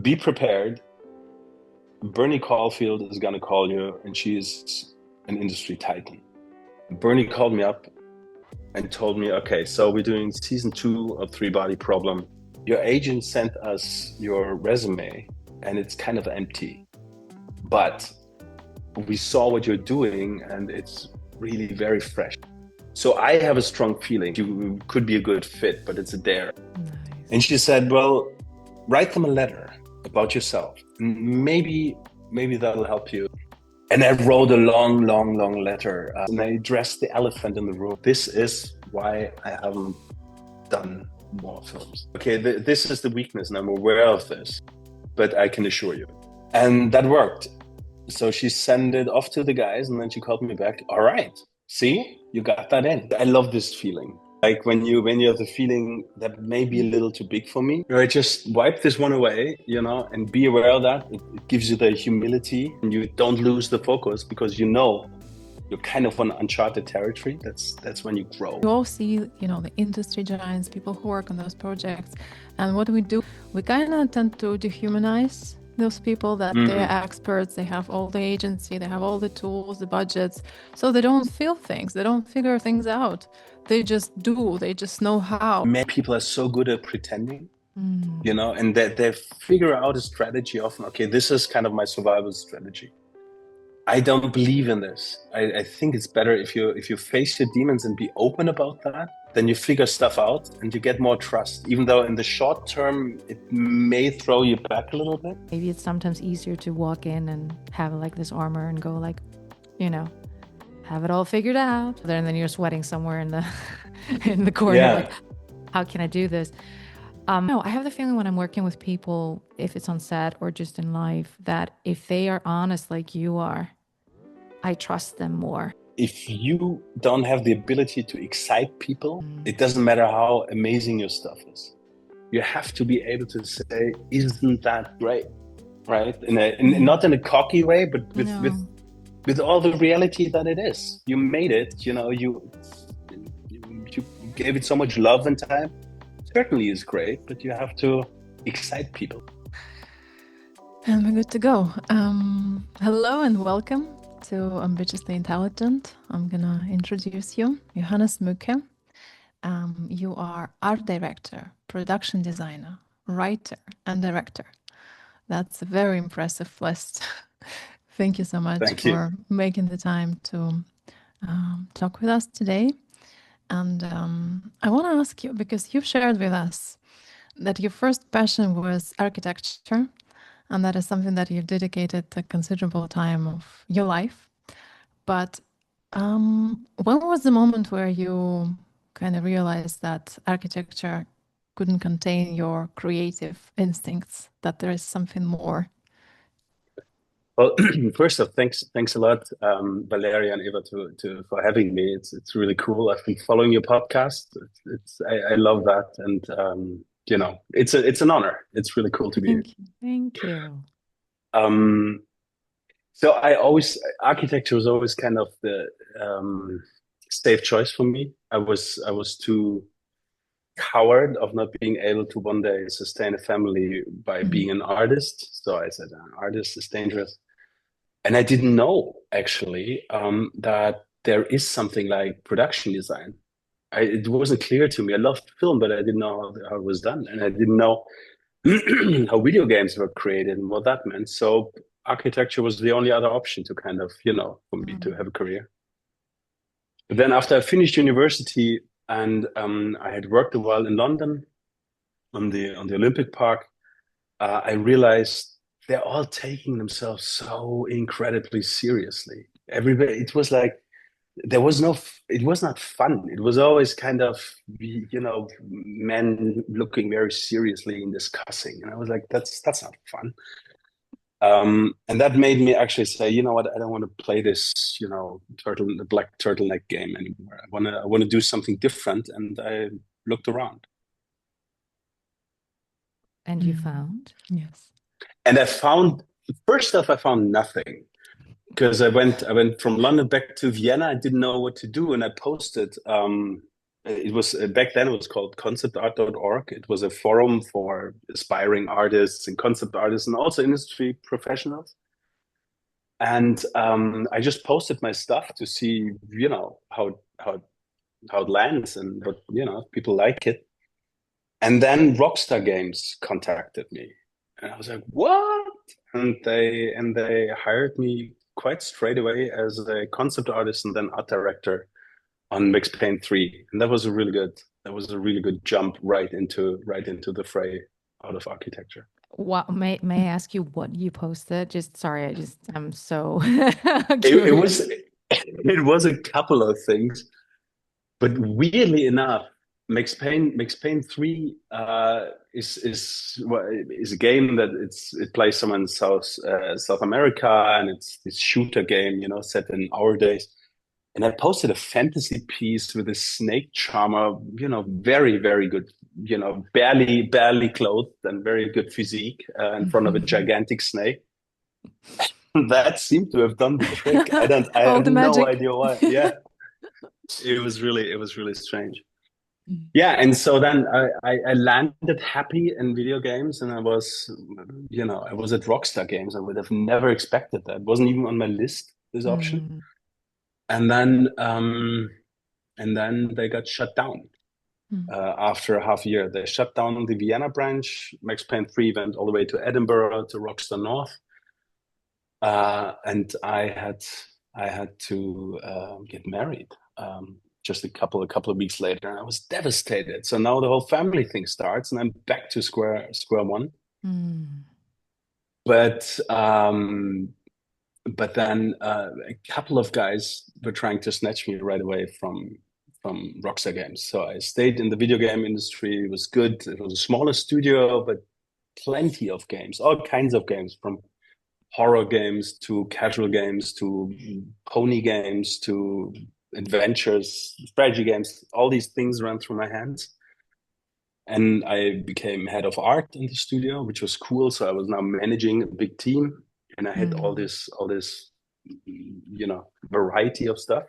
Be prepared. Bernie Caulfield is going to call you, and she's an industry titan. Bernie called me up and told me, okay, so we're doing season 2 of Three Body Problem. Your agent sent us your resume and it's kind of empty, but we saw what you're doing and it's really very fresh. So I have a strong feeling you could be a good fit, but it's a dare. Nice. And she said, well, write them a letter about yourself. Maybe that'll help you. And I wrote a long letter, and I addressed the elephant in the room. This is why I haven't done more films. Okay, this is the weakness, and I'm aware of this, but I can assure you. And that worked. So she sent it off to the guys, and then she called me back. All right, see, you got that in. I love this feeling. Like when you have the feeling that may be a little too big for me, or I just wipe this one away, and be aware of that. It gives you the humility, and you don't lose the focus because you're kind of on uncharted territory. That's when you grow. You all see, the industry giants, people who work on those projects, and what we do, we kind of tend to dehumanize those people that they're experts, they have all the agency, they have all the tools, the budgets, so they don't feel things, they don't figure things out. They just do, they just know how. Many people are so good at pretending, and they figure out a strategy often. Okay, this is kind of my survival strategy. I don't believe in this. I think it's better if you face your demons and be open about that, then you figure stuff out and you get more trust, even though in the short term, it may throw you back a little bit. Maybe it's sometimes easier to walk in and have like this armor and go like, have it all figured out. And then you're sweating somewhere in the corner. Yeah. Like, how can I do this? No, I have the feeling when I'm working with people, if it's on set or just in life, that if they are honest like you are, I trust them more. If you don't have the ability to excite people, it doesn't matter how amazing your stuff is. You have to be able to say, isn't that great? Right? Not in a cocky way, but with all the reality that it is. You made it, you gave it so much love and time. Certainly is great, but you have to excite people. And we're good to go. Hello and welcome to Ambitiously Intelligent. I'm gonna introduce you, Johannes Mücke. You are art director, production designer, writer, and director. That's a very impressive list. Thank you so much for making the time to talk with us today. And I want to ask you, because you've shared with us that your first passion was architecture, and that is something that you've dedicated a considerable time of your life. But when was the moment where you kind of realized that architecture couldn't contain your creative instincts, that there is something more? Well, first off, thanks a lot, Valeria and Eva, for having me. It's really cool. I've been following your podcast. I love that, and it's an honor. It's really cool to be here. Thank you. So architecture was always kind of the safe choice for me. I was too coward of not being able to one day sustain a family by being an artist. So I said, an artist is dangerous. And I didn't know actually that there is something like production design. It wasn't clear to me. I loved film, but I didn't know how it was done. And I didn't know how video games were created and what that meant. So architecture was the only other option to kind of, for me to have a career. But then after I finished university and I had worked a while in London on the Olympic Park, I realized they're all taking themselves so incredibly seriously. Everybody, it was like, it was not fun. It was always kind of, men looking very seriously and discussing. And I was like, that's not fun. And that made me actually say, you know what, I don't want to play this, the black turtleneck game anymore. I want to do something different. And I looked around. And you found? Yes. And first off, I found nothing. Because I went from London back to Vienna. I didn't know what to do. And I posted it was back then it was called conceptart.org. It was a forum for aspiring artists and concept artists and also industry professionals. And I just posted my stuff to see, how it lands and what, if people like it. And then Rockstar Games contacted me, and I was like, "What?" And they hired me quite straight away as a concept artist and then art director on Max Payne 3, and that was a really good jump right into the fray out of architecture. What may I ask you what you posted? I'm so It curious. it was a couple of things, but weirdly enough, Max Payne 3 is a game that it plays somewhere in South America, and it's this shooter game, set in our days. And I posted a fantasy piece with a snake charmer, very, very good, barely clothed and very good physique in front of a gigantic snake. That seemed to have done the trick. I have no idea why. Yeah. It was really strange. Yeah, and so then I landed happy in video games, and I was at Rockstar Games. I would have never expected that. It wasn't even on my list, this option. And then they got shut down after a half year. They shut down the Vienna branch. Max Payne 3 went all the way to Edinburgh to Rockstar North, and I had to get married. Just a couple of weeks later, and I was devastated. So now the whole family thing starts, and I'm back to square one. But then a couple of guys were trying to snatch me right away from Rockstar Games. So I stayed in the video game industry. It was good. It was a smaller studio, but plenty of games, all kinds of games, from horror games to casual games to pony games to adventures, strategy games. All these things ran through my hands. And I became head of art in the studio, which was cool. So I was now managing a big team, and I had all this variety of stuff.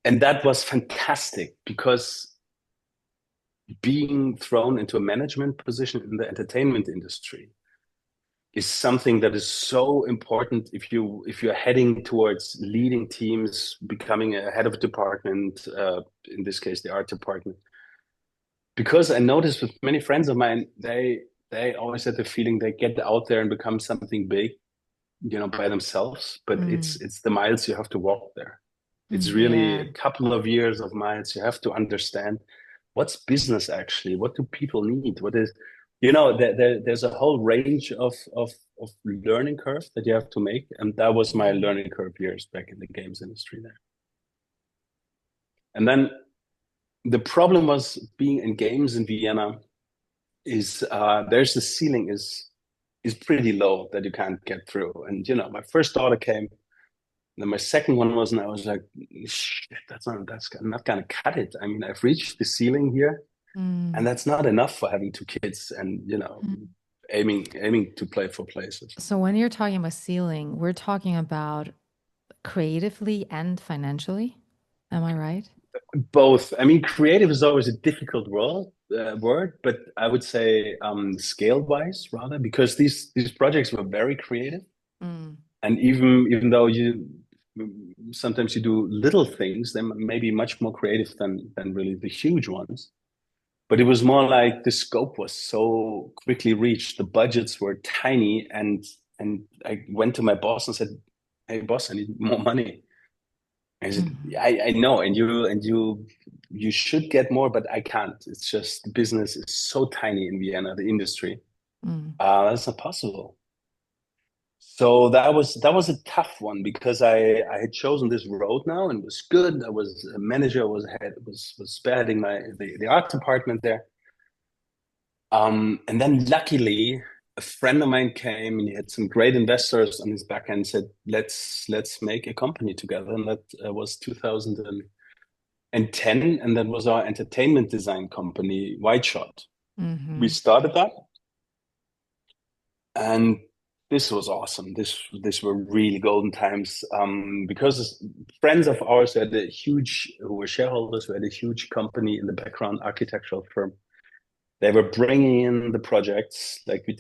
And that was fantastic, because being thrown into a management position in the entertainment industry is something that is so important if you're heading towards leading teams, becoming a head of a department, in this case the art department. Because I noticed with many friends of mine, they always had the feeling they get out there and become something big, by themselves. But it's the miles you have to walk there. It's really a couple of years of miles. You have to understand what's business actually. What do people need? What is, there's a whole range of learning curve that you have to make. And that was my learning curve years back in the games industry there. And then the problem was being in games in Vienna is there's the ceiling is pretty low that you can't get through. And, my first daughter came, then my second one was, and I was like, shit, that's not going to cut it. I mean, I've reached the ceiling here, and that's not enough for having two kids and, aiming to play for places. So when you're talking about ceiling, we're talking about creatively and financially. Am I right? Both. I mean, creative is always a difficult word, but I would say scale-wise rather, because these projects were very creative. And even though sometimes you do little things, they may be much more creative than really the huge ones. But it was more like the scope was so quickly reached, the budgets were tiny, and I went to my boss and said, "Hey, boss, I need more money." And he said, I know, and you should get more, but I can't. It's just the business is so tiny in Vienna, the industry. That's not possible. So that was a tough one, because I had chosen this road now, and it was good. I was a manager, was spearheading the art department there. And then luckily a friend of mine came, and he had some great investors on his back and said, let's make a company together. And that was 2010, and that was our entertainment design company, White Shot. We started that, and this was awesome. This were really golden times, because friends of ours who were shareholders, who had a huge company in the background, architectural firm. They were bringing in the projects. Like we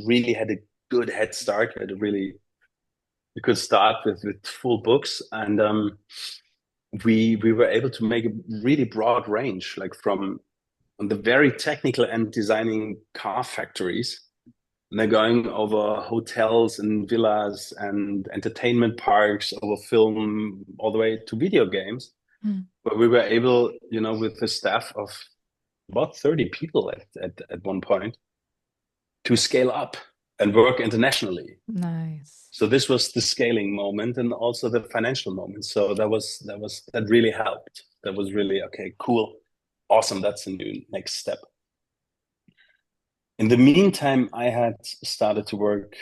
really had a good head start. We could start with full books, and we were able to make a really broad range, like from on the very technical end, designing car factories. And they're going over hotels and villas and entertainment parks, over film, all the way to video games, where we were able, with a staff of about 30 people at one point, to scale up and work internationally. Nice. So this was the scaling moment and also the financial moment. So that really helped. That was really, okay, cool, awesome. That's a new next step. In the meantime, I had started to work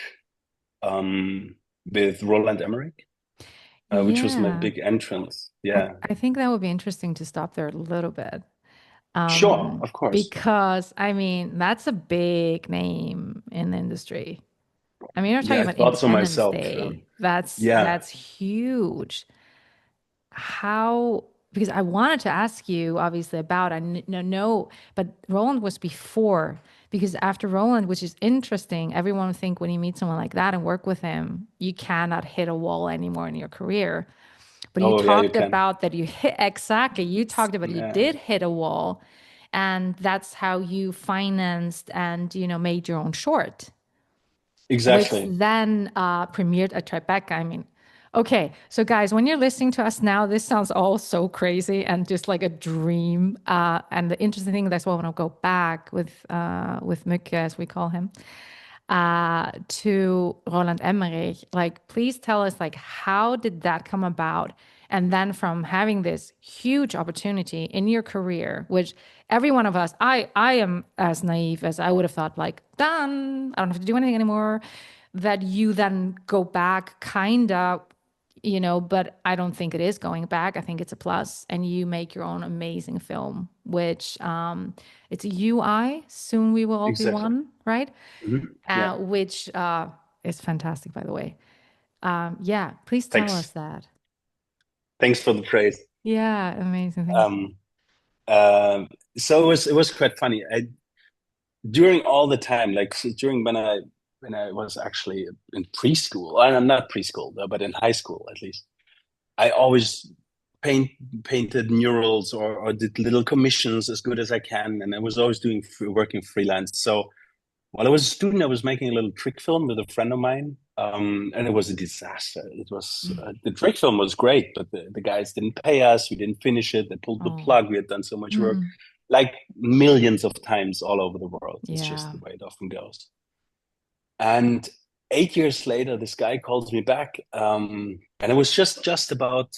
with Roland Emmerich, which was my big entrance. Yeah. I think that would be interesting to stop there a little bit. Sure, of course. Because I mean, that's a big name in the industry. I mean, you're talking about Independence Day. That's huge. How, because I wanted to ask you obviously about, but Roland was before, because after Roland, which is interesting, everyone would think when you meet someone like that and work with him, you cannot hit a wall anymore in your career. But you talked about that you hit, exactly. You talked about you did hit a wall, and that's how you financed and, made your own short. Exactly. Which then premiered at Tribeca. I mean, okay. So guys, when you're listening to us now, this sounds all so crazy and just like a dream. And the interesting thing, that's why I want to go back with Mücke, as we call him, to Roland Emmerich. Like, please tell us, like, how did that come about? And then from having this huge opportunity in your career, which every one of us, I am as naive as I would have thought, like, done, I don't have to do anything anymore, that you then go back kind of, but I don't think it is going back. I think it's a plus. And you make your own amazing film, which it's a UI. Soon we will all be one, right? Mm-hmm. Which is fantastic, by the way. Please tell us that. Thanks for the praise. Yeah, amazing. Thanks. So it was quite funny. During all the time, like during when I was actually in preschool, I'm not preschool, but in high school at least, I always painted murals or did little commissions as good as I can, and I was always working freelance. So while I was a student, I was making a little trick film with a friend of mine, and it was a disaster. It was the trick film was great, but the guys didn't pay us. We didn't finish it. They pulled the plug. We had done so much work, like millions of times all over the world. It's just the way it often goes. And 8 years later, this guy calls me back, and it was just about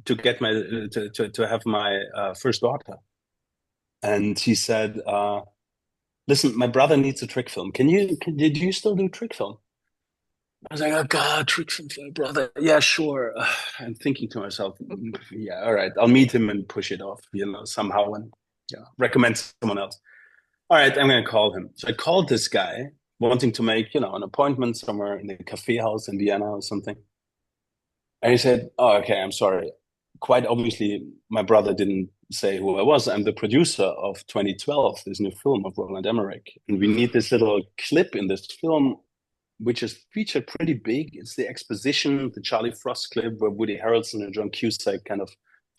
to get to have my first daughter, and he said, listen, my brother needs a trick film. Do you still do trick film? I was like, oh God, trick film for my brother. Yeah, sure. I'm thinking to myself, yeah, all right, I'll meet him and push it off, somehow, and recommend someone else. All right, I'm going to call him. So I called this guy, wanting to make, an appointment somewhere in a cafe house in Vienna or something. And he said, oh, okay, I'm sorry. Quite obviously, my brother didn't say who I was. I'm the producer of 2012, this new film of Roland Emmerich. And we need this little clip in this film, which is featured pretty big. It's the exposition, the Charlie Frost clip, where Woody Harrelson and John Cusack kind of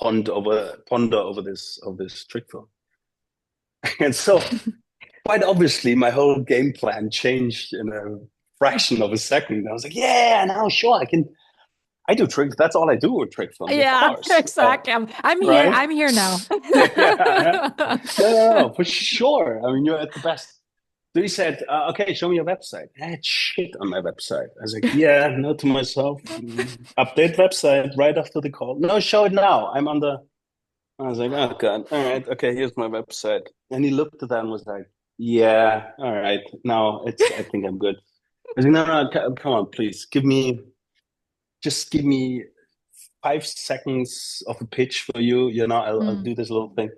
ponder over this trick film. And so, quite obviously, my whole game plan changed in a fraction of a second. I was like, yeah, now sure, I do tricks. That's all I do with trick films. Yeah, of course. Exactly. I'm here. Right? I'm here now. No, for sure. I mean, you're at the best. So he said, okay, show me your website. I had shit on my website. I was like, yeah, note to myself, update website right after the call. No, show it now. I was like, oh God, all right, okay, here's my website. And he looked at that and was like, yeah, all right, now I think I'm good. I was like, no, come on, please, just give me 5 seconds of a pitch for you. I'll do this little thing.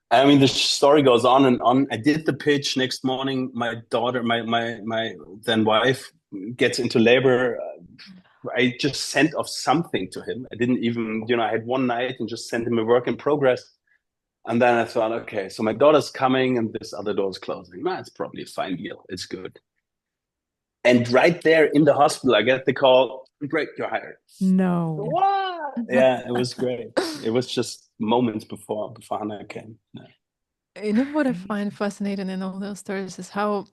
I mean, the story goes on and on. I did the pitch. Next morning, my daughter, my then wife, gets into labor, I just sent off something to him. I didn't even, I had one night and just sent him a work in progress. And then I thought, okay, so my daughter's coming and this other door's closing. It's probably a fine deal. It's good. And right there in the hospital, I get the call, great, you're hired. No. What? Yeah, it was great. It was just moments before Hannah came. Yeah. You know what I find fascinating in all those stories is how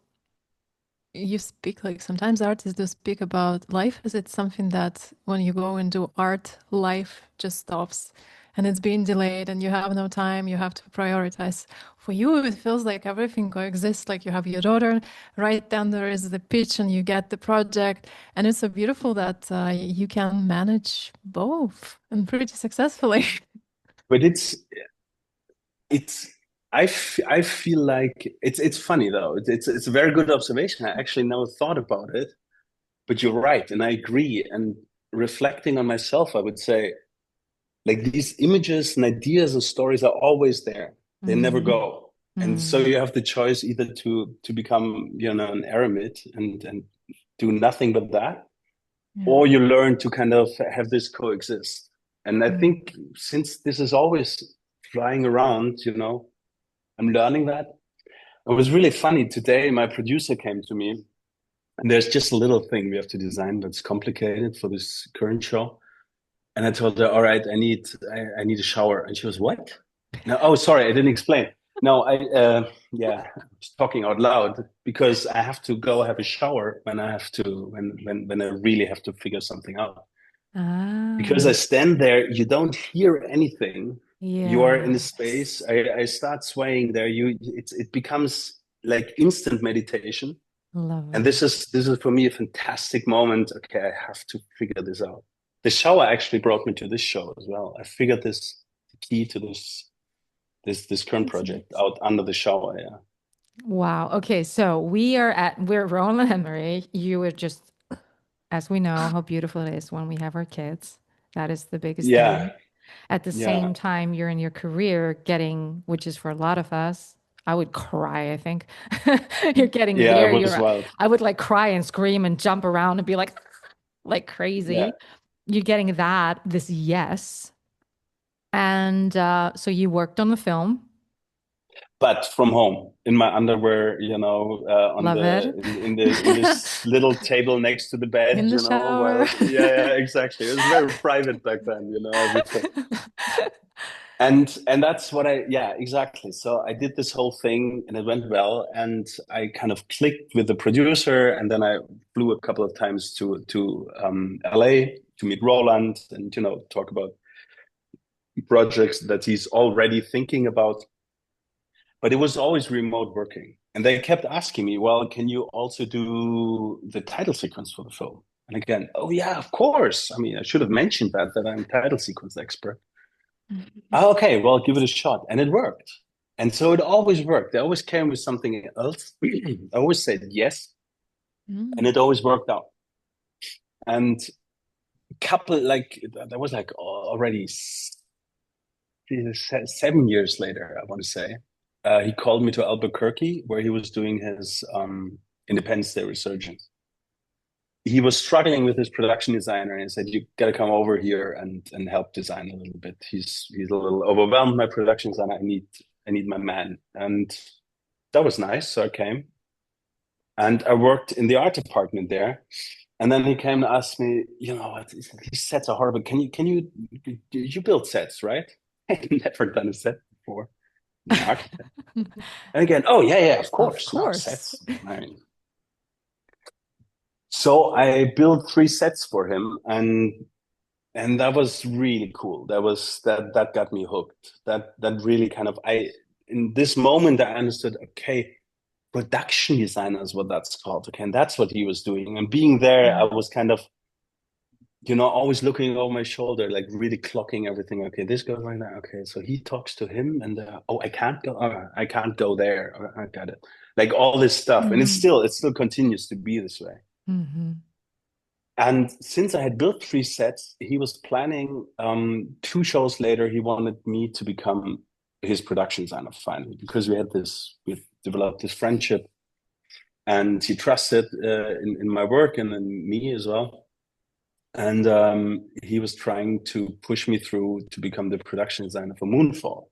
you speak, like sometimes artists do speak about life as it's something that when you go and do art, life just stops and it's being delayed and you have no time, you have to prioritize. For you, it feels like everything coexists, like you have your daughter, right then there is the pitch and you get the project. And it's so beautiful that you can manage both and pretty successfully. But I feel like it's funny though. It's a very good observation. I actually never thought about it, but you're right, and I agree. And reflecting on myself, I would say, like these images and ideas and stories are always there. They never go. And so you have the choice either to become, an eremit and do nothing but that, or you learn to kind of have this coexist. And I think since this is always flying around, I'm learning that. It was really funny today. My producer came to me, and there's just a little thing we have to design that's complicated for this current show. And I told her, all right, I need a shower. And she was, what? No, oh, sorry, I didn't explain. No, I was talking out loud because I have to go have a shower when I really have to figure something out. Because I stand there, you don't hear anything. You are in a space. I start swaying there. It becomes like instant meditation. Love it. And this is for me a fantastic moment. Okay, I have to figure this out. The shower actually brought me to this show as well. I figured the key to this current project out under the shower. Yeah. Wow. Okay, so we're Roland Emmerich. You were just, as we know, how beautiful it is when we have our kids. That is the biggest thing. At the same time, you're in your career which is for a lot of us, I would cry, I think. You're getting there. I would like cry and scream and jump around and be like crazy. Yeah. You're getting this yes. And so you worked on the film. But from home in my underwear, in this little table next to the bed, in the shower. Yeah, exactly. It was very private back then, everything. And that's what exactly. So I did this whole thing and it went well, and I kind of clicked with the producer, and then I flew a couple of times to LA to meet Roland and talk about projects that he's already thinking about. But it was always remote working. And they kept asking me, well, can you also do the title sequence for the film? And again, oh yeah, of course. I mean, I should have mentioned that I'm a title sequence expert. Okay, well, give it a shot. And it worked. And so it always worked. They always came with something else. I always said yes. And it always worked out. And that was like already 7 years later, I want to say. He called me to Albuquerque, where he was doing his Independence Day resurgence. He was struggling with his production designer, and he said, "You got to come over here and help design a little bit. He's a little overwhelmed. My production designer. I need my man." And that was nice. So I came, and I worked in the art department there. And then he came and asked me, these sets are horrible. You build sets, right? I've never done a set before. Architect. And again, oh yeah, of course. Of course. Sets. So I built 3 sets for him, and that was really cool. That got me hooked. That really kind of in this moment I understood, okay, production designer is what that's called. Okay, and that's what he was doing. And being there, I was kind of always looking over my shoulder, like really clocking everything. Okay, this goes like that. Okay, so he talks to him, and I can't go. I can't go there. I got it. Like all this stuff, and it still continues to be this way. And since I had built 3 sets, he was planning 2 shows later. He wanted me to become his production designer finally, because we developed this friendship. and he trusted in my work and in me as well. And he was trying to push me through to become the production designer for Moonfall.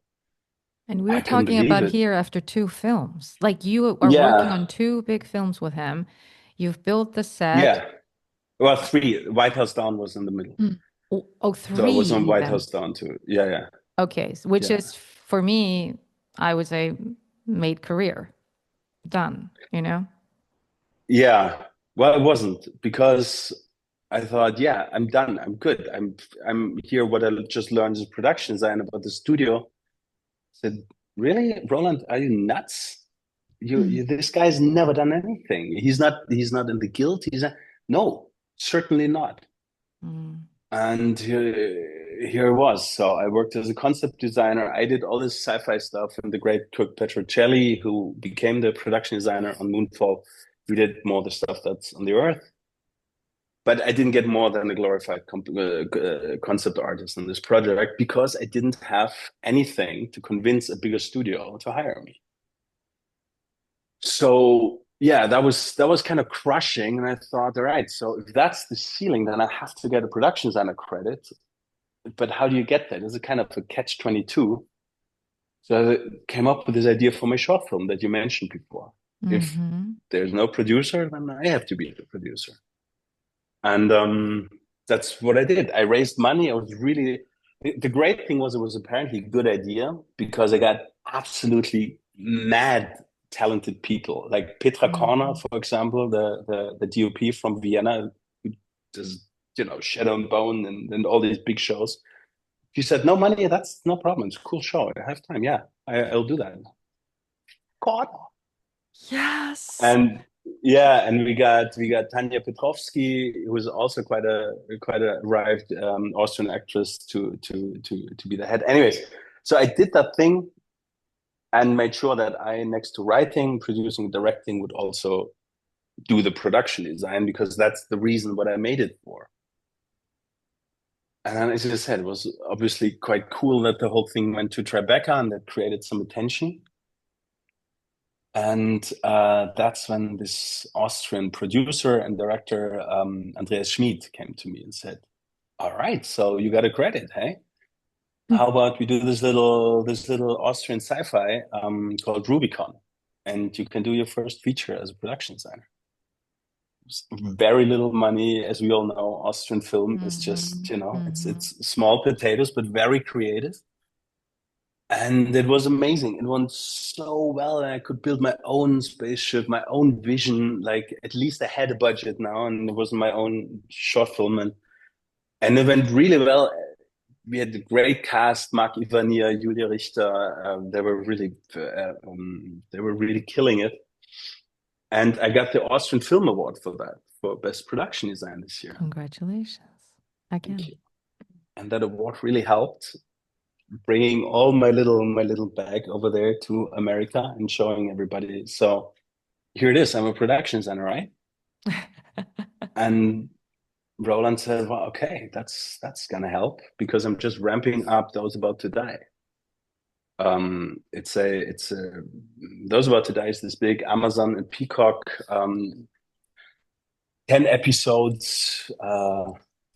And we were I couldn't talking believe about it. here after 2 films. Like you are Yeah. working on 2 big films with him. You've built the set. Yeah. Well, 3. White House Down was in the middle. Oh, So I was 3 on White even. House Down too. Yeah, yeah. Okay, which Yeah. is for me, I would say, made career done. You know. Yeah. Well, it wasn't, because I thought, yeah, I'm done. I'm good. I'm here. What I just learned as production design about the studio. I said, really, Roland, are you nuts? This guy's never done anything. He's not in the guild. No, certainly not. And here it was. So I worked as a concept designer. I did all this sci-fi stuff, and the great Kirk Petrocelli, who became the production designer on Moonfall, we did more of the stuff that's on the Earth. But I didn't get more than a glorified concept artist in this project, because I didn't have anything to convince a bigger studio to hire me. So yeah, that was kind of crushing. And I thought, all right, so if that's the ceiling, then I have to get a production designer credit. But how do you get that? It's a kind of a catch-22. So I came up with this idea for my short film that you mentioned before. If there's no producer, then I have to be the producer. And that's what I did. I raised money. I was really, the great thing was, it was apparently a good idea, because I got absolutely mad talented people, like Petra Korner, for example, the DOP from Vienna, who does, Shadow and Bone and all these big shows. She said, no money, that's no problem. It's a cool show. I have time. Yeah, I'll do that. God. Yes. And yeah, and we got Tanja Petrovsky, who is also quite a arrived Austrian actress to be the head. Anyways, so I did that thing and made sure that I, next to writing, producing, directing, would also do the production design, because that's the reason what I made it for. And as I said, it was obviously quite cool that the whole thing went to Tribeca, and that created some attention. And that's when this Austrian producer and director, Andreas Schmid, came to me and said, all right, so you got a credit, hey? How about we do this little Austrian sci-fi called Rubicon, and you can do your first feature as a production designer. Very little money, as we all know. Austrian film is just, it's small potatoes, but very creative. And it was amazing. It went so well. And I could build my own spaceship, my own vision. Like, at least I had a budget now, and it was my own short film. And it went really well. We had a great cast: Marc Ivanier, Julia Richter. They were really killing it. And I got the Austrian Film Award for that, for Best Production Design this year. Congratulations again. And that award really helped, bringing all my little bag over there to America and showing everybody. So here it is. I'm a production designer, right? And Roland said, well, okay, that's gonna help, because I'm just ramping up Those About to Die. It's Those About to Die is this big Amazon and Peacock 10 episodes,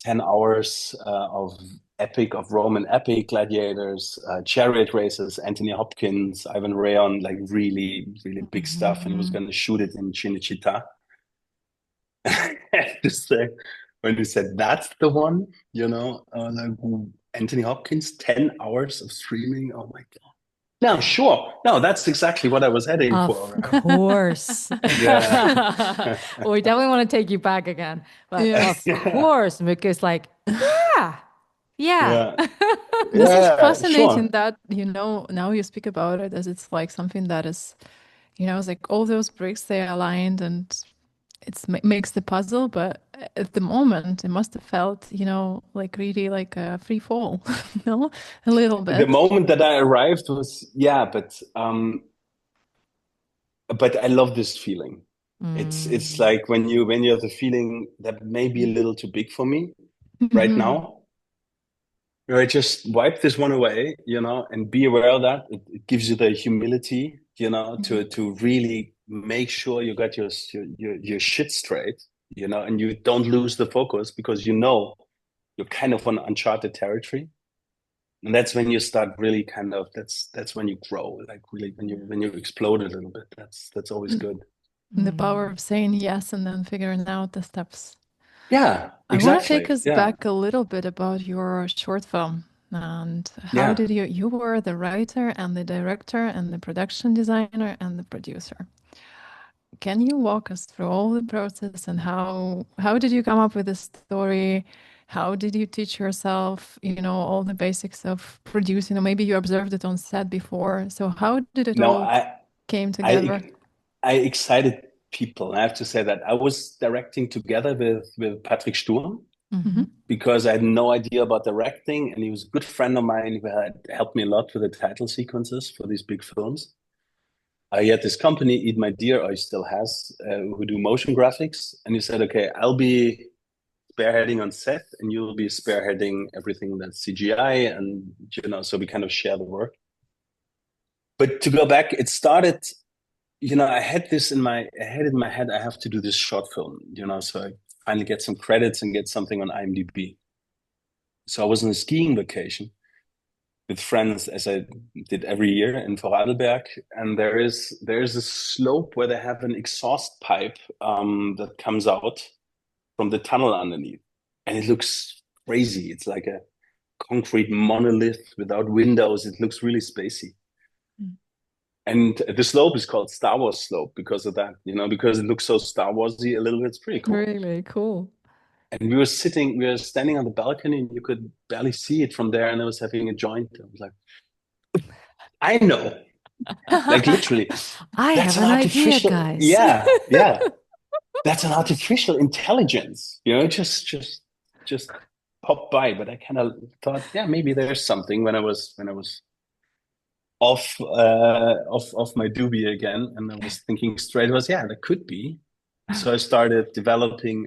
10 hours of Roman epic, gladiators, chariot races, Anthony Hopkins, Ivan Rayon, like really big stuff. And he was going to shoot it in Cinecittà. I have to say, when you said that's the one, like, Anthony Hopkins, 10 hours of streaming. Oh my God. No, sure. No, that's exactly what I was heading for. Of course. Yeah. We definitely want to take you back again. But of course, Mücke is like, yeah. This is fascinating that, now you speak about it as it's like something that is, it's like all those bricks, they are aligned and it makes the puzzle, but at the moment it must have felt, like really like a free fall, a little bit. The moment that I arrived was, but I love this feeling. It's like when you have the feeling that may be a little too big for me right now. I just wipe this one away, and be aware of that. It gives you the humility, to really make sure you got your shit straight, you know, and you don't lose the focus, because you know you're kind of on uncharted territory. And that's when you start really kind of, that's when you grow, like really when you explode a little bit. That's always good. The power of saying yes and then figuring out the steps. Yeah, exactly. I want to take us back a little bit about your short film. And how did you were the writer and the director and the production designer and the producer. Can you walk us through all the process, and how did you come up with the story? How did you teach yourself, you know, all the basics of producing? Or maybe you observed it on set before. So how did it all came together? I excited people. I have to say that I was directing together with Patrick Sturm, because I had no idea about directing, and he was a good friend of mine who had helped me a lot with the title sequences for these big films. He had this company, Eat My Dear, or he still has, who do motion graphics. And he said, okay, I'll be spearheading on set and you'll be spearheading everything that's CGI. And, you know, so we kind of share the work. But to go back, it started, you know, I had in my head, I have to do this short film, you know, so I finally get some credits and get something on IMDb. So I was on a skiing vacation with friends, as I did every year in Vorarlberg, and there's a slope where they have an exhaust pipe that comes out from the tunnel underneath, and it looks crazy. It's like a concrete monolith without windows. It looks really spacey. And the slope is called Star Wars slope because of that, you know, because it looks so Star Warsy a little bit. It's pretty cool. Really cool. And we were standing on the balcony, and you could barely see it from there. And I was having a joint. I was like, I know, like literally, I have an idea, guys. Yeah. That's an artificial intelligence, you know, just popped by. But I kind of thought, yeah, maybe there's something when I was off my doobie again, and I was thinking straight, yeah, there could be. So I started developing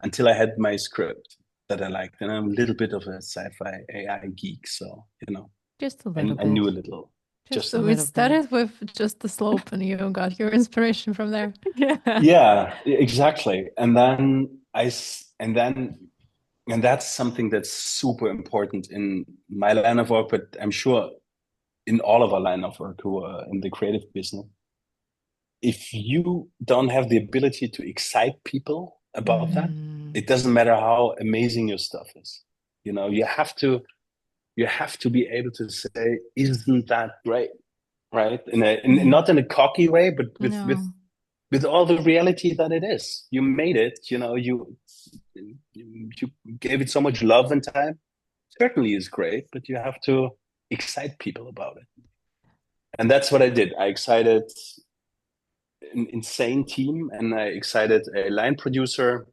until I had my script that I liked. And I'm a little bit of a sci-fi AI geek, so, you know, just a little bit. I knew a little. So it started with just the slope, and you got your inspiration from there. Yeah, exactly. And that's something that's super important in my line of work, but I'm sure in all of our line of work who are in the creative business. If you don't have the ability to excite people about that, it doesn't matter how amazing your stuff is. You know, you have to be able to say, "Isn't that great?" Right? Not in a cocky way, but with all the reality that it is. You made it. You know, you gave it so much love and time. Certainly is great, but you have to excite people about it. And that's what I did. I excited an insane team, and I excited a line producer.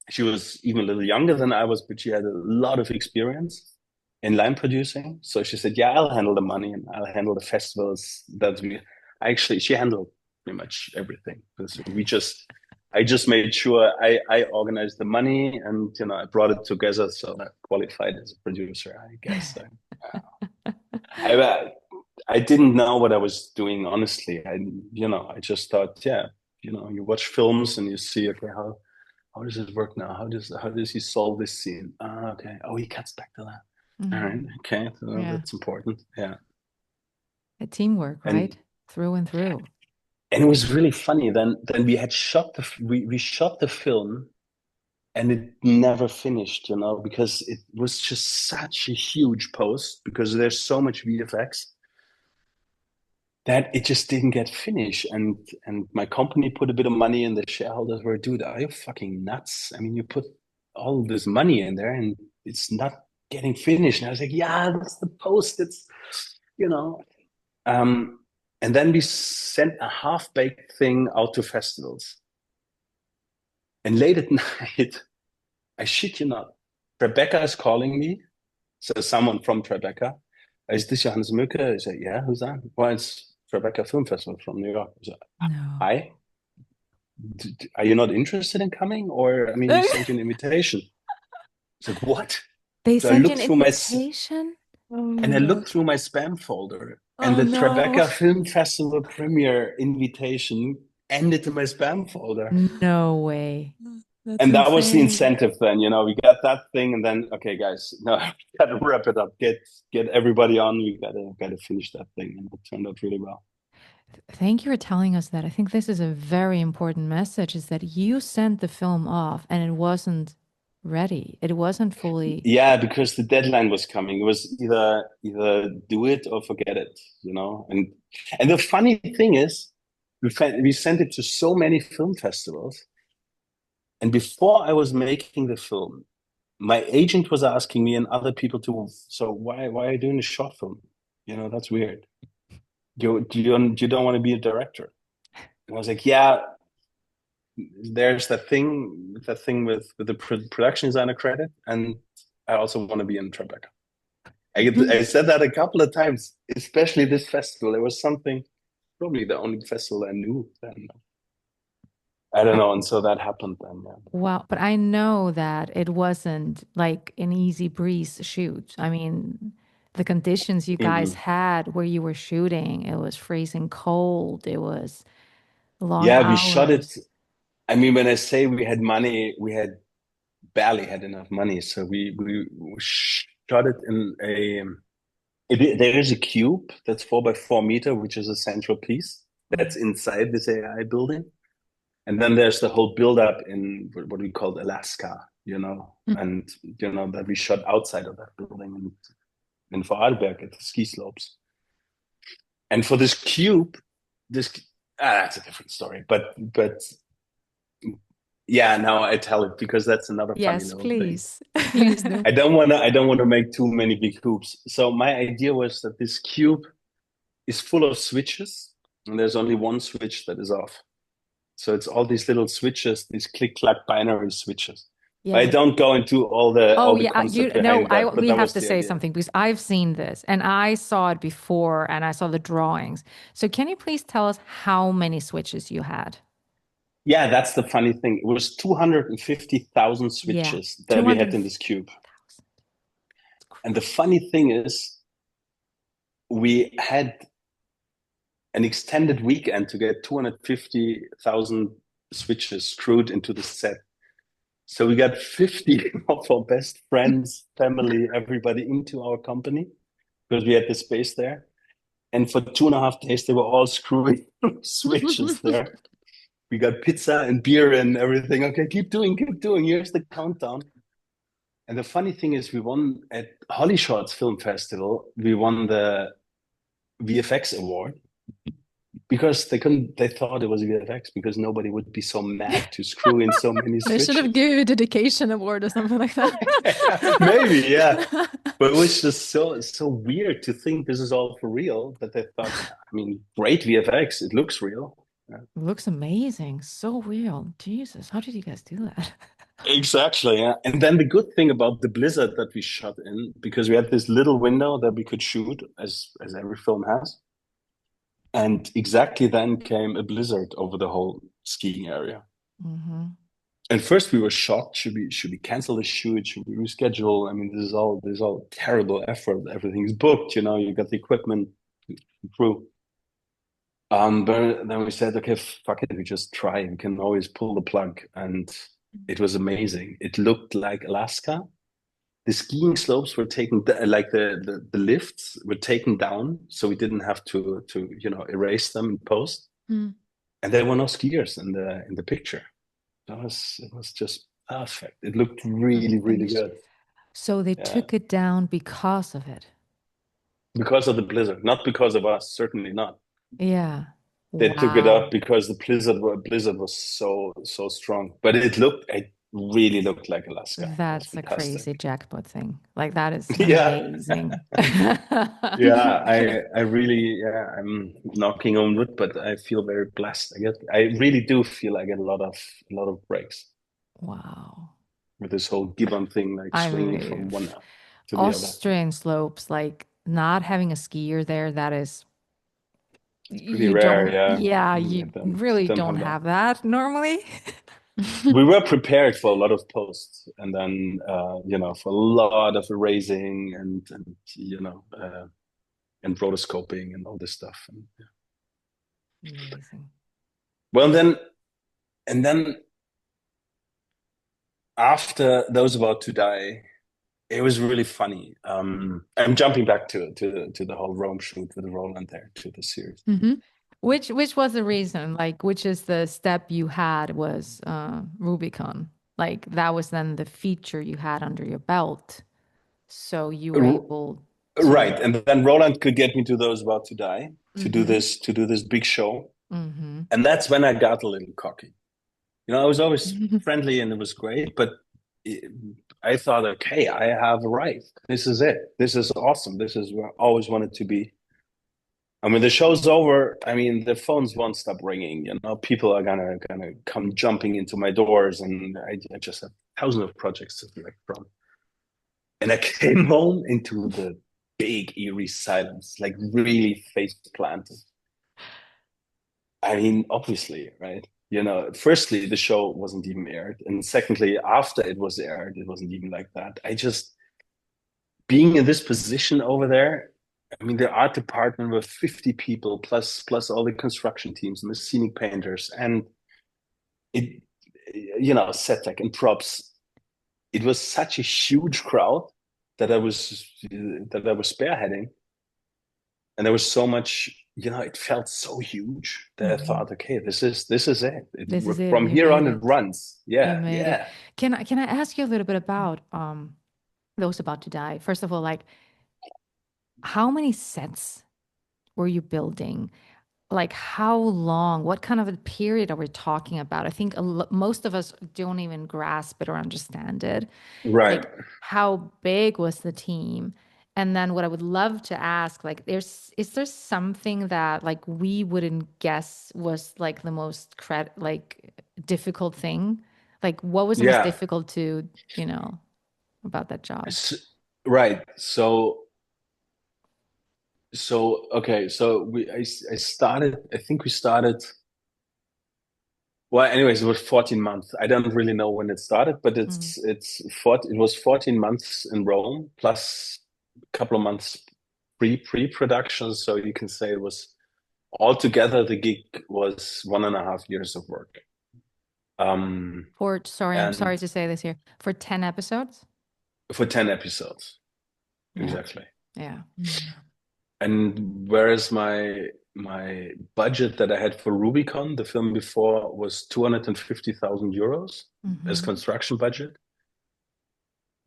She was even a little younger than I was, but she had a lot of experience in line producing. So she said, yeah, I'll handle the money and I'll handle the festivals. She handled pretty much everything. I just made sure I organized the money, and, you know, I brought it together, so I qualified as a producer, I guess. I didn't know what I was doing, honestly. I just thought, yeah, you know, you watch films and you see, okay, how does it work now? How does he solve this scene? Okay. Oh, he cuts back to that. All right. Okay. So that's important. Yeah. A teamwork, right? Through and through. And it was really funny. Then we had we shot the film, and it never finished, you know, because it was just such a huge post, because there's so much VFX that it just didn't get finished. And my company put a bit of money in. The shareholders were, dude, are you fucking nuts? I mean, you put all this money in there and it's not getting finished. And I was like, yeah, that's the post. It's, you know. And then we sent a half-baked thing out to festivals. And late at night, I shit you not, Tribeca is calling me. So someone from Tribeca. Is this Johannes Mücke? I said, yeah, who's that? Well, it's Tribeca Film Festival from New York. I said, hi. Are you not interested in coming? Or, I mean, you sent you an invitation. I said, what? They sent you an invitation? And I looked through my spam folder, And Oh the no. Tribeca Film Festival premiere invitation ended in my spam folder. No way. That's And that was the insane. incentive then, we got that thing, and then okay, guys, no, we gotta wrap it up. Get everybody on. We gotta finish that thing, and it turned out really well. Thank you for telling us that. I think this is a very important message, is that you sent the film off and it wasn't ready. It wasn't fully. Yeah, because the deadline was coming. It was either do it or forget it, And the funny thing is, we sent it to so many film festivals, and before I was making the film, my agent was asking me and other people too. So why are you doing a short film? That's weird. You don't want to be a director? And I was like, yeah. There's that thing with the production designer credit, and I also want to be in Tribeca. I said that a couple of times, especially this festival. It was something, probably the only festival I knew then. I don't know, and so that happened then. Yeah. Wow, but I know that it wasn't like an easy breeze shoot. I mean, the conditions you guys had where you were shooting, it was freezing cold, it was long Yeah, we shot it. hours. I mean, when I say we had money, we had barely had enough money, so we shot it in there is a cube that's 4 by 4 meter, which is a central piece that's inside this AI building. And then there's the whole buildup in what we call Alaska, and, that we shot outside of that building in Vorarlberg at the ski slopes. And for this cube, that's a different story. But yeah, now I tell it because that's another funny Yes, little please. thing. Please do. I don't want to make too many big hoops. So my idea was that this cube is full of switches, and there's only one switch that is off. So it's all these little switches, these click-clack binary switches. Yeah, I don't go into all the concept behind that, but we that have was to the say idea. something because I've seen this and I saw it before and I saw the drawings. So can you please tell us how many switches you had? Yeah, that's the funny thing. It was 250,000 switches that we had in this cube. And the funny thing is, we had an extended weekend to get 250,000 switches screwed into the set. So we got 50 of our best friends, family, everybody into our company because we had the space there. And for 2.5 days, they were all screwing switches there. We got pizza and beer and everything. Okay, keep doing. Here's the countdown. And the funny thing is, we won at Holly Shorts Film Festival. We won the VFX award because they thought it was VFX because nobody would be so mad to screw in so many They switches. should have given you a dedication award or something like that. Maybe, yeah. But it was just so weird to think this is all for real that they thought, I mean, great VFX. It looks real. Yeah. It looks amazing. So real. Jesus, how did you guys do that? Exactly, yeah. And then the good thing about the blizzard that we shot in, because we had this little window that we could shoot, as every film has. And exactly then came a blizzard over the whole skiing area. Mm-hmm. And first we were shocked. Should we cancel the shoot? Should we reschedule? I mean, this is all terrible effort. Everything's booked, you got the equipment, crew. But then we said, okay, fuck it, we just try. We can always pull the plug. And it was amazing. It looked like Alaska. The skiing slopes were taken, like the lifts were taken down, so we didn't have to erase them in post. And there were no skiers in the picture. It was just perfect. It looked really, really good. So they took it down because of it. Because of the blizzard, not because of us. Certainly not. Yeah. They took it up because the blizzard was so strong. But it really looked like Alaska. That's a crazy jackpot thing. Like that is Yeah. amazing. Yeah, I really, I'm knocking on wood, but I feel very blessed. I really do feel I get a lot of breaks. Wow. With this whole gibbon thing, like swinging from one to the other. Austrian slopes, like not having a skier there, that is pretty rare, yeah. Yeah, you really don't have that normally. We were prepared for a lot of posts, and then for a lot of erasing and and rotoscoping and all this stuff. And, Amazing. well, then after Those About to Die, it was really funny. I'm jumping back to the whole Rome shoot with Roland there, to the series. Which was the reason? Like, which is the step you had was Rubicon? Like that was then the feature you had under your belt, so you were able to... Right, and then Roland could get me to Those About to Die to do this big show, and that's when I got a little cocky. I was always friendly and it was great, but I thought, okay, I have a right. This is it. This is awesome. This is where I always wanted to be. I mean, the show's over. I mean, the phones won't stop ringing. People are gonna come jumping into my doors, and I just have thousands of projects to select from. And I came home into the big eerie silence, like really face planted. I mean, obviously, right? Firstly, the show wasn't even aired. And secondly, after it was aired, it wasn't even like that. Being in this position over there, I mean, the art department was 50 people plus all the construction teams and the scenic painters. And it, set tech and props. It was such a huge crowd that I was spearheading. And there was so much, it felt so huge that I thought, okay, this is it. This is it. From here on, it runs. Yeah, yeah. Can I ask you a little bit about Those About to Die? First of all, like, how many sets were you building? Like, how long? What kind of a period are we talking about? I think most of us don't even grasp it or understand it. Right. Like, how big was the team? And then what I would love to ask, like, is there something that like we wouldn't guess was like the most difficult thing? Like, what was the most difficult to, about that job? Right. So okay. So I started. I think we started. Well, anyways, it was 14 months. I don't really know when it started, but it was 14 months in Rome plus a couple of months pre-production. So you can say it was altogether, the gig was 1.5 years of work. I'm sorry to say this here. For 10 episodes? For 10 episodes. Yeah. Exactly. Yeah. And whereas my budget that I had for Rubicon, the film before, was 250,000 euros as construction budget.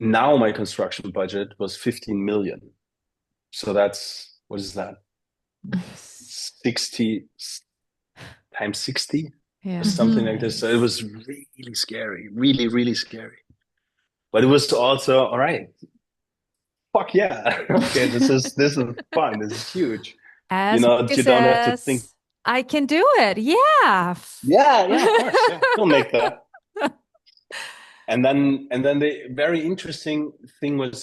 Now my construction budget was 15 million. So that's, what is that? 60 times 60? Yeah. Or something like this. So it was really scary, really, really scary. But it was also, all right, fuck yeah. Okay, this is fun. This is huge. As you don't have to think. I can do it. Yeah. Yeah, of course. Yeah. We'll make that. And then the very interesting thing was,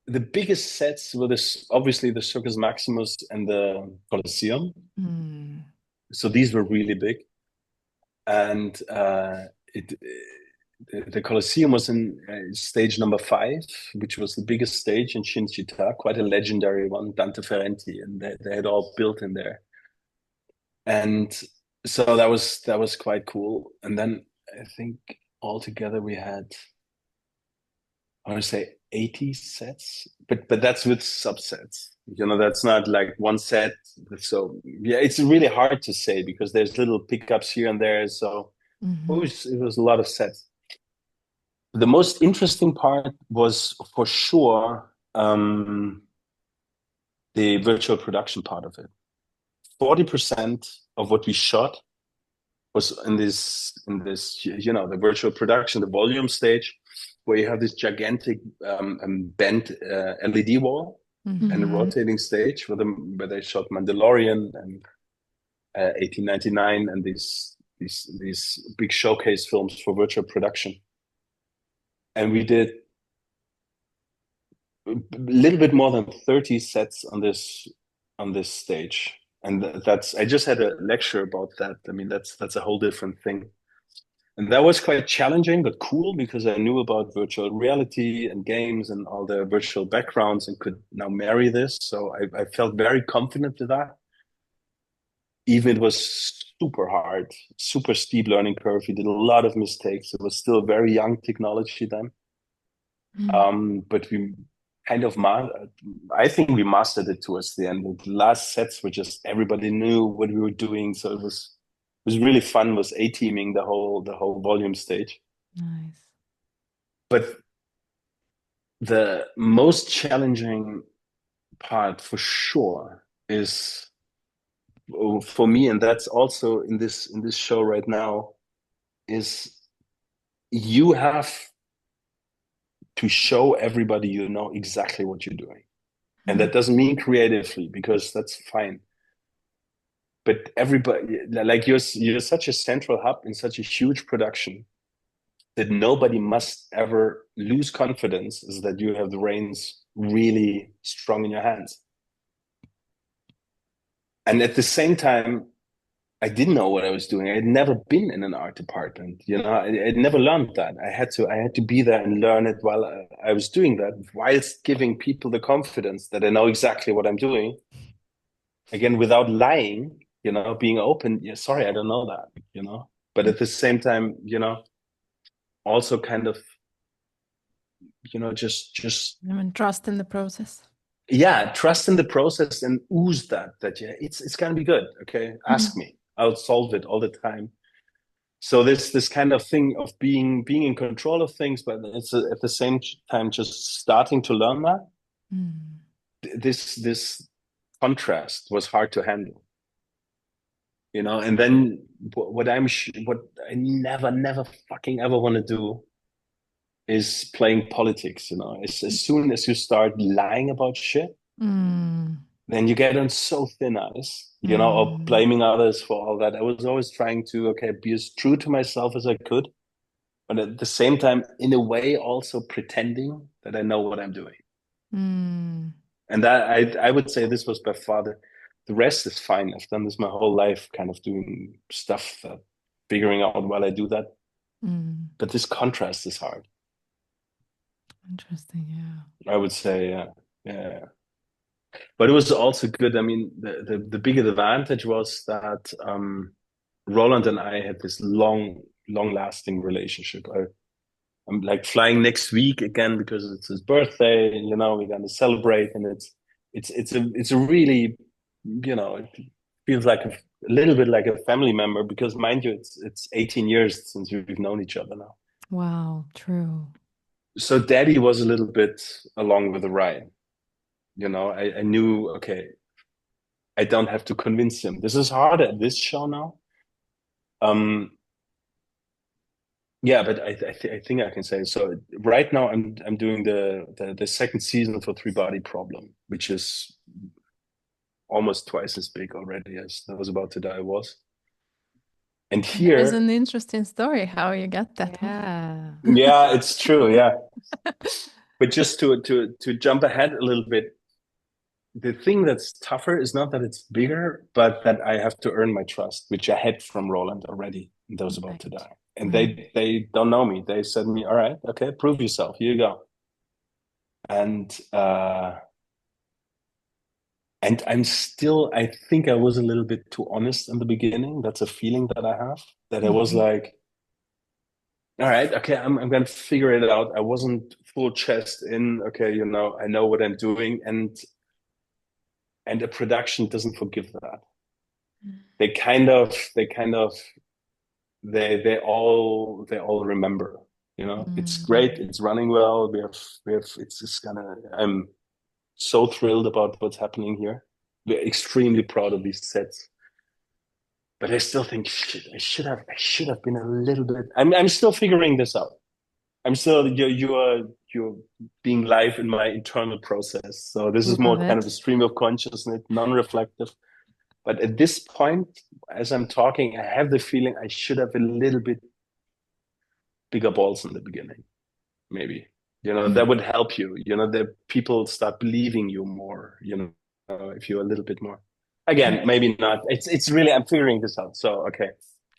the biggest sets were obviously the Circus Maximus and the Colosseum. So these were really big. And the Colosseum was in stage number 5, which was the biggest stage in Cinecittà, quite a legendary one, Dante Ferrenti, and they had all built in there. And so that was quite cool. And then I think altogether we had, I want to say 80 sets, but that's with subsets. That's not like one set. So yeah, it's really hard to say because there's little pickups here and there. So it was a lot of sets. The most interesting part was for sure the virtual production part of it. 40% of what we shot was in this, the virtual production, the volume stage, where you have this gigantic bent LED wall and a rotating stage where they shot Mandalorian and 1899 and these big showcase films for virtual production. And we did a little bit more than 30 sets on this stage. And I just had a lecture about that. I mean, that's a whole different thing. And that was quite challenging, but cool because I knew about virtual reality and games and all the virtual backgrounds and could now marry this. So I felt very confident with that. Even it was super hard, super steep learning curve. We did a lot of mistakes. It was still very young technology then. But we kind of, I think we mastered it towards the end. The last sets were just, everybody knew what we were doing. So it was really fun, was A-teaming the whole volume stage. Nice. But the most challenging part for sure is for me, and that's also in this show right now, is you have to show everybody you know exactly what you're doing. And that doesn't mean creatively, because that's fine. But everybody, like you're such a central hub in such a huge production that nobody must ever lose confidence is that you have the reins really strong in your hands. And at the same time, I didn't know what I was doing. I had never been in an art department. I never learned that. I had to be there and learn it while I was doing that, whilst giving people the confidence that I know exactly what I'm doing. Again, without lying, being open. Yeah, sorry, I don't know that, but at the same time, also kind of, just trust in the process. Yeah, trust in the process and ooze that yeah, it's gonna be good. Okay, ask me, I'll solve it all the time. So this kind of thing of being in control of things, but it's at the same time just starting to learn that. This contrast was hard to handle, and then what I never fucking ever want to do is playing politics. As soon as you start lying about shit, then you get on so thin ice, or blaming others for all that. I was always trying to, be as true to myself as I could, but at the same time, in a way, also pretending that I know what I'm doing. And that I would say this was by far the rest is fine. I've done this my whole life, kind of doing stuff, figuring out while I do that. But this contrast is hard. Interesting, yeah. I would say, yeah. But it was also good. I mean, the big advantage was that Roland and I had this long-lasting relationship. I'm like flying next week again because it's his birthday. We're gonna celebrate, and it's a really, it feels like a little bit like a family member, because mind you, it's 18 years since we've known each other now. Wow, true. So Daddy was a little bit along with the ride. I knew, okay, I don't have to convince him. This is hard at this show now. Yeah, but I think I can say so. Right now, I'm doing the second season for Three Body Problem, which is almost twice as big already as I Was About to Die was. And here is an interesting story how you get that. Yeah, it's true. Yeah, but just to jump ahead a little bit, the thing that's tougher is not that it's bigger, but that I have to earn my trust, which I had from Roland already. And I Was About to Die. And they don't know me. They said to me, all right, okay, prove yourself. Here you go. And I'm still, I think I was a little bit too honest in the beginning. That's a feeling that I have, that I was like, all right, okay, I'm going to figure it out. I wasn't full chest in, okay, I know what I'm doing. And a production doesn't forgive that. They all remember, it's great, it's running well, we have I'm so thrilled about what's happening here. We're extremely proud of these sets, but I still think, shit, I should have been a little bit. I'm still figuring this out. I'm still, you're being live in my internal process, so this is more kind of a stream of consciousness, non-reflective. But at this point, as I'm talking, I have the feeling I should have a little bit bigger balls in the beginning, maybe. That would help you. That people start believing you more. If you're a little bit more. Again, maybe not. It's really, I'm figuring this out. So okay.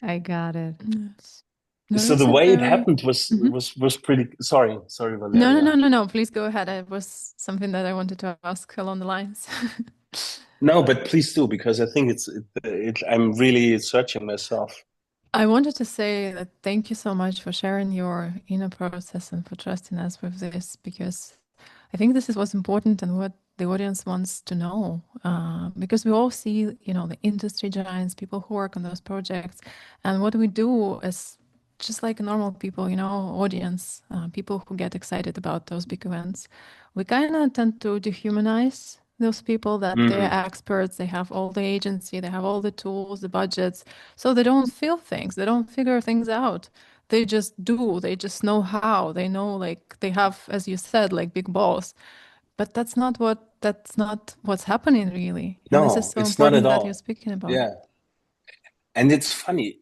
I got it. Yes. No, So that's the a way it very happened was Mhm. was pretty. Sorry, No, no, Valeria. no, no, no. Please go ahead. It was something that I wanted to ask along the lines. No, but please do, because I think I'm really searching myself. I wanted to say that thank you so much for sharing your inner process and for trusting us with this, because I think this is what's important and what the audience wants to know. Because we all see, the industry giants, people who work on those projects, and what we do is just like normal people, audience, people who get excited about those big events. We kind of tend to dehumanize those people, that they're experts, they have all the agency, they have all the tools, the budgets, so they don't feel things, they don't figure things out. They just do, they just know how, they know, like, they have, as you said, like big balls. But that's not what's happening really. And this is No, so it's not at important that you're all. speaking about. Yeah, and it's funny.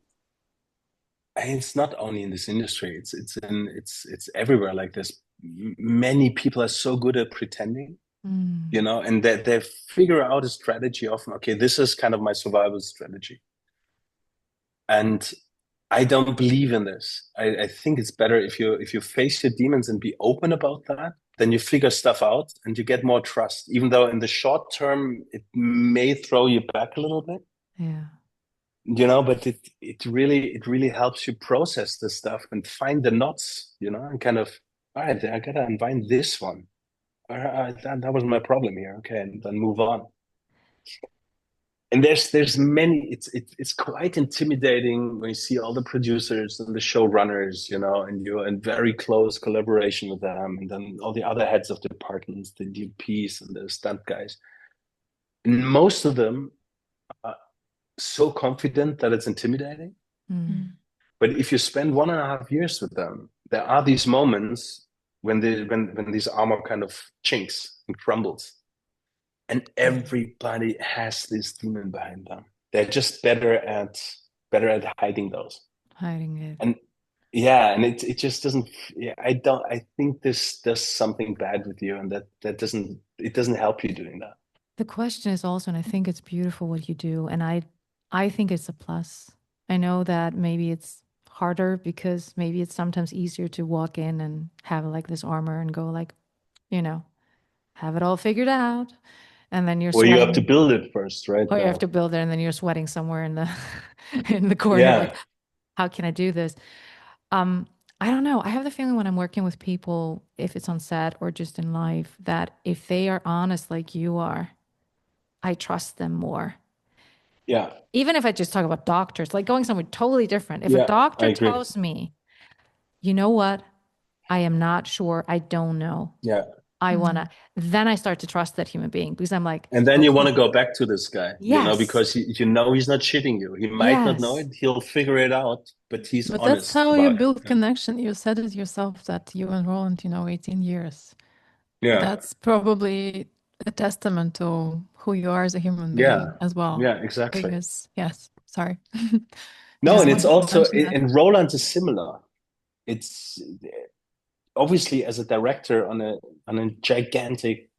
And it's not only in this industry. It's everywhere like this. Many people are so good at pretending, and they figure out a strategy of, okay, this is kind of my survival strategy. And I don't believe in this. I think it's better if you face your demons and be open about that, then you figure stuff out and you get more trust, even though in the short term it may throw you back a little bit. Yeah. But it really helps you process this stuff and find the knots, and kind of, all right, I gotta unwind this one. All right, that was my problem here. Okay, and then move on. And there's many. It's quite intimidating when you see all the producers and the showrunners, and you're in very close collaboration with them, and then all the other heads of departments, the DPs and the stunt guys. And most of them are so confident that it's intimidating. But if you spend 1.5 years with them, there are these moments when these armor kind of chinks and crumbles, and everybody has this demon behind them. They're just better at hiding those. Hiding it. And yeah, and it just doesn't. Yeah, I think this does something bad with you, and that doesn't help you doing that. The question is also, and I think it's beautiful what you do, and I think it's a plus. I know that maybe it's harder because maybe it's sometimes easier to walk in and have like this armor and go like, have it all figured out. And then you're Well, you have to sweating, build it first, right? or you have to build it, and then you're sweating somewhere in the in the corner, Yeah, like, how can I do this? I don't know. I have the feeling when I'm working with people, if it's on set or just in life, that if they are honest like you are, I trust them more. yeah, Even if I just talk about doctors, like going somewhere totally different. If a yeah. I doctor agree. tells me, you know what, I am not sure, I don't know, Yeah. I wanna, then I start to trust that human being, because I'm like, And then you want to okay, go back to this guy, yes, because he's not shitting you. He might not know yes, it. He'll figure it out, but he's But that's honest how you about it. build connection. You said it yourself that you and Roland, 18 years. Yeah. That's probably a testament to who you are as a human Yeah. being as well. Yeah, exactly. Because, yes, sorry. No, Just and it's wanted to also, mention that. and Roland is similar. It's obviously, as a director on a gigantic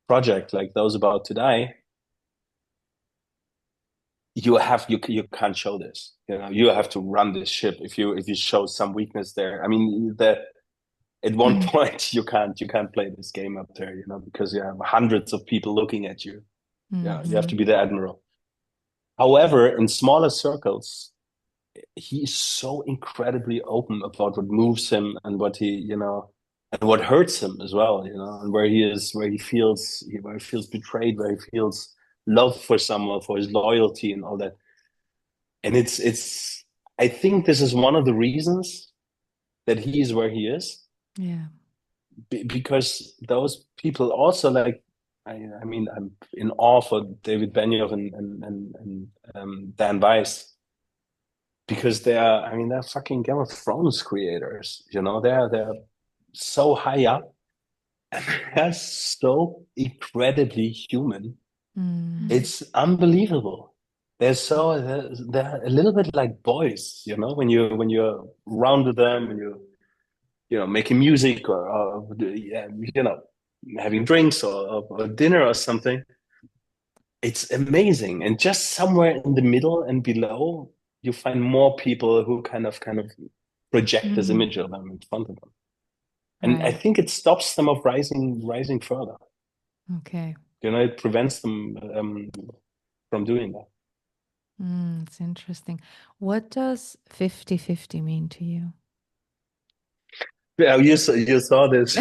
project like those about to die, you can't show this. You have to run this ship. If you show some weakness there, I mean, at one point you can't play this game up there, because you have hundreds of people looking at you. Yeah, you have to be the admiral. However, in smaller circles, he's so incredibly open about what moves him and and what hurts him as well, and where he feels betrayed, where he feels love for someone, for his loyalty and all that. And it's I think this is one of the reasons that he is where he is, yeah, because those people also, like, I mean, I'm in awe for David Benioff and Dan Weiss, because they're fucking Game of Thrones creators. They're so high up, and they're so incredibly human. It's unbelievable. They're a little bit like boys, when you're around with them, and you're making music, or yeah, having drinks, or dinner or something. It's amazing. And just somewhere in the middle and below, you find more people who kind of project this image of them in front of them. And I Right. think it stops them of rising further. Okay. It prevents them from doing that. It's interesting. What does 50-50 mean to you? Yeah, you saw this.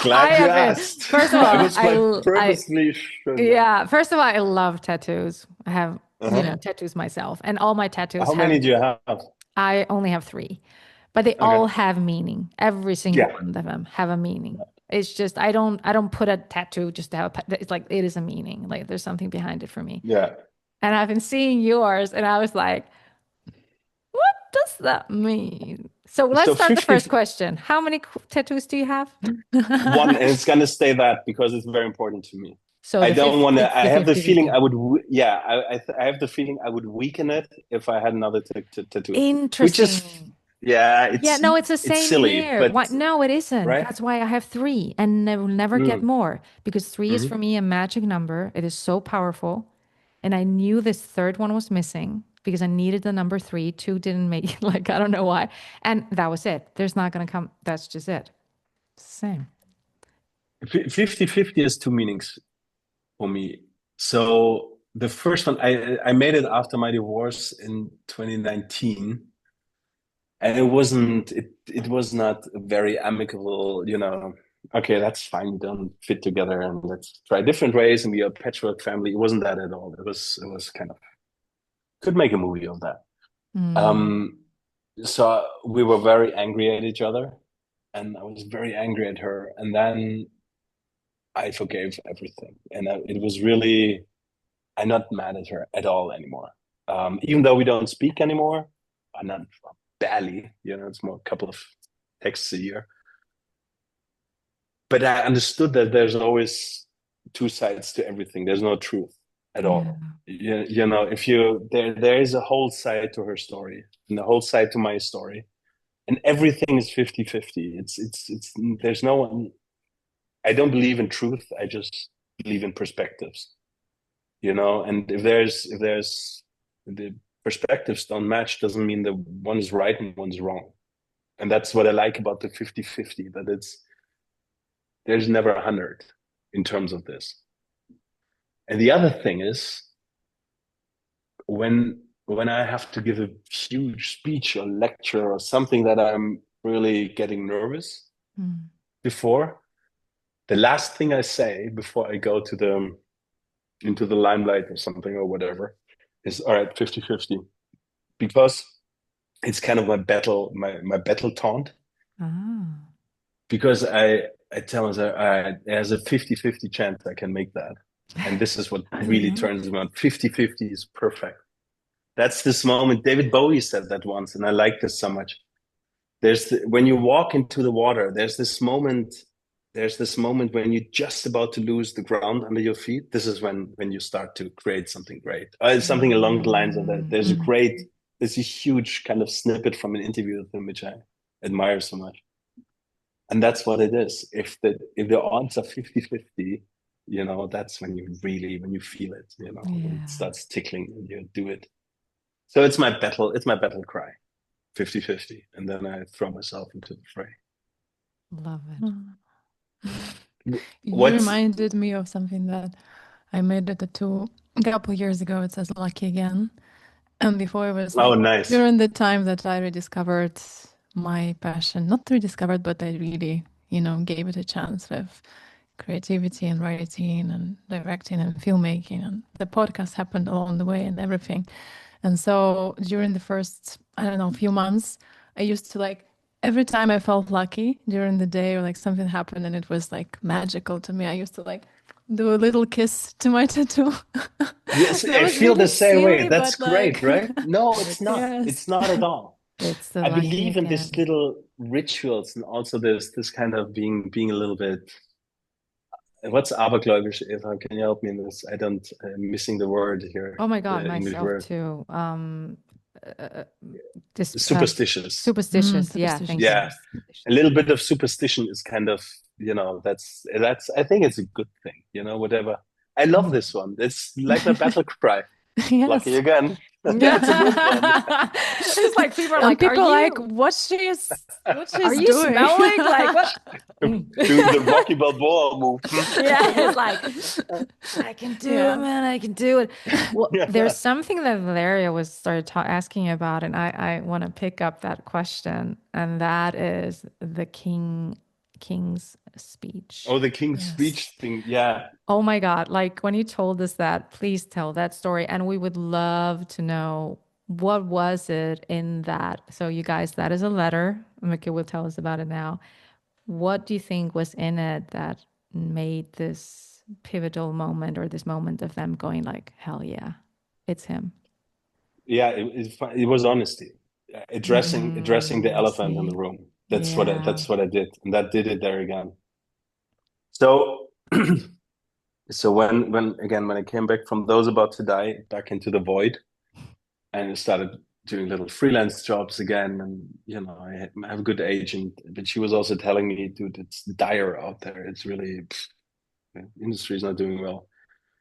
Glad you asked. First of all, I was quite purposely sure. Yeah. First of all, I love tattoos. I have, Uh-huh. tattoos myself, and all my tattoos How many do you have? I only have 3, but they all have meaning. Every single one of them have a meaning. It's just I don't put a tattoo just to have it's like it is a meaning. Like there's something behind it for me. Yeah. And I've been seeing yours, and I was like, what does that mean? So let's start 50, the first question. How many tattoos do you have? One, and it's gonna stay that because it's very important to me. So I don't want to. I have the 50, feeling I would. Yeah, I have the feeling I would weaken it if I had another tattoo. Interesting. Which is, no, it's the same silly, here. but No, it isn't. right? That's why I have 3, and I will never get more because 3 is for me a magic number. It is so powerful, and I knew this third one was missing because I needed the number 3. 2 didn't make it. Like I don't know why, and that was it. There's not gonna come. That's just it. Same. 50-50 has 2 meanings for me. So the first one, I made it after my divorce in 2019, and it was not very amicable. Okay, that's fine. We don't fit together, and let's try different ways. And we are a patchwork family. It wasn't that at all. It was kind of could make a movie of that. So we were very angry at each other, and I was very angry at her, and then I forgave everything, and it was really, I'm not mad at her at all anymore. Even though we don't speak anymore, I'm not barely, it's more a couple of texts a year. But I understood that there's always 2 sides to everything. There's no truth at all. If there is a whole side to her story and a whole side to my story, and everything is 50-50. It's there's no one. I don't believe in truth. I just believe in perspectives, and if the perspectives don't match, doesn't mean that one is right and one's wrong. And that's what I like about the 50-50, that there's never 100 in terms of this. And the other thing is when I have to give a huge speech or lecture or something that I'm really getting nervous before, the last thing I say before I go into the limelight or something or whatever is, all right, 50-50, because it's kind of my battle taunt. Because I tell myself, all right, there's a 50-50 chance I can make that. And this is what really turns me on. 50-50 is perfect. That's this moment. David Bowie said that once, and I like this so much. When you walk into the water, there's this moment when you're just about to lose the ground under your feet. This is when you start to create something great. Something along the lines of that. There's a huge kind of snippet from an interview with him, which I admire so much. And that's what it is. If the odds are 50-50, that's when you feel it, when it starts tickling and you do it. So it's my battle cry, 50-50. And then I throw myself into the fray. Love it. You reminded me of something that I made a tattoo a couple years ago. It says "Lucky Again," and before it was nice. During the time that I rediscovered my passion, not rediscovered, but I really, gave it a chance with creativity and writing and directing and filmmaking, and the podcast happened along the way and everything. And so during the first, few months, I used to every time I felt lucky during the day or something happened and it was magical to me, I used to do a little kiss to my tattoo. Yes, I feel the same way. That's great, right? No, it's not. Yes. It's not at all. I believe in these little rituals, and also this kind of being a little bit. What's abergläubisch, Eva? Can you help me in this? I'm missing the word here. Oh my God, myself too. Superstitious. Superstitious. Yeah. Yeah. A little bit of superstition is kind of, that's, I think it's a good thing, whatever. I love this one. It's like my battle cry. Yes. Lucky again. Yeah. That's a good one. It's like people are And like, people are like, you, what she's are you doing? smelling? Like what? Do the Rocky Balboa move. Yeah, it's like I can do Yeah. it, man. I can do it. Well, Yeah. there's something that Valeria was started asking about, and I want to pick up that question, and that is the king's speech. Oh, the King's Yes. Speech thing. Yeah. Oh my God. Like when you told us that, please tell that story. And we would love to know what was it in that. So you guys, that is a letter. Mika will tell us about it now. What do you think was in it that made this pivotal moment or this moment of them going like, hell yeah, it's him? Yeah, it was honesty. Addressing the elephant in See? the room. Yeah. That's what I did. And that did it there again. So so when I came back from those about to die back into the void and started doing little freelance jobs again, and I have a good agent, but she was also telling me, dude, it's dire out there. It's really the industry is not doing well.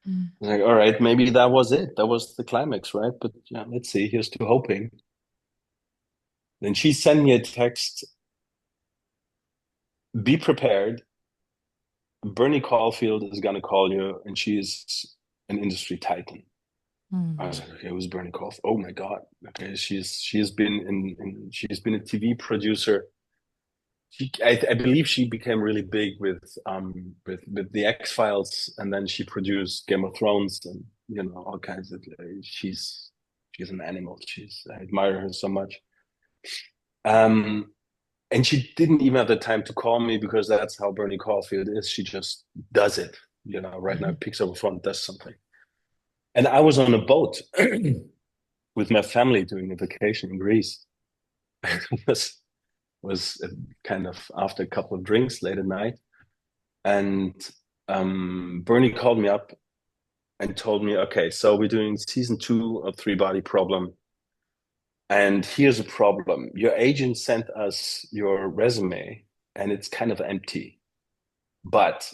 Mm. I was like, all right, maybe that was it. That was the climax, right? But yeah, let's see. Here's to hoping. Then she sent me a text. Be prepared. Bernie Caulfield is gonna call you, and she's an industry titan. I was like, okay, who's Bernie Caulfield? Oh my God. Okay, she's been she's been a TV producer. I believe she became really big with the X-Files, and then she produced Game of Thrones and all kinds of. She's an animal. I admire her so much. And she didn't even have the time to call me because that's how Bernie Caulfield is. She just does it. Right now picks up a phone, does something. And I was on a boat with my family doing a vacation in Greece. It was kind of after a couple of drinks late at night. And Bernie called me up and told me, okay, so we're doing season 2 of Three Body Problem. And here's a problem. Your agent sent us your resume and it's kind of empty. But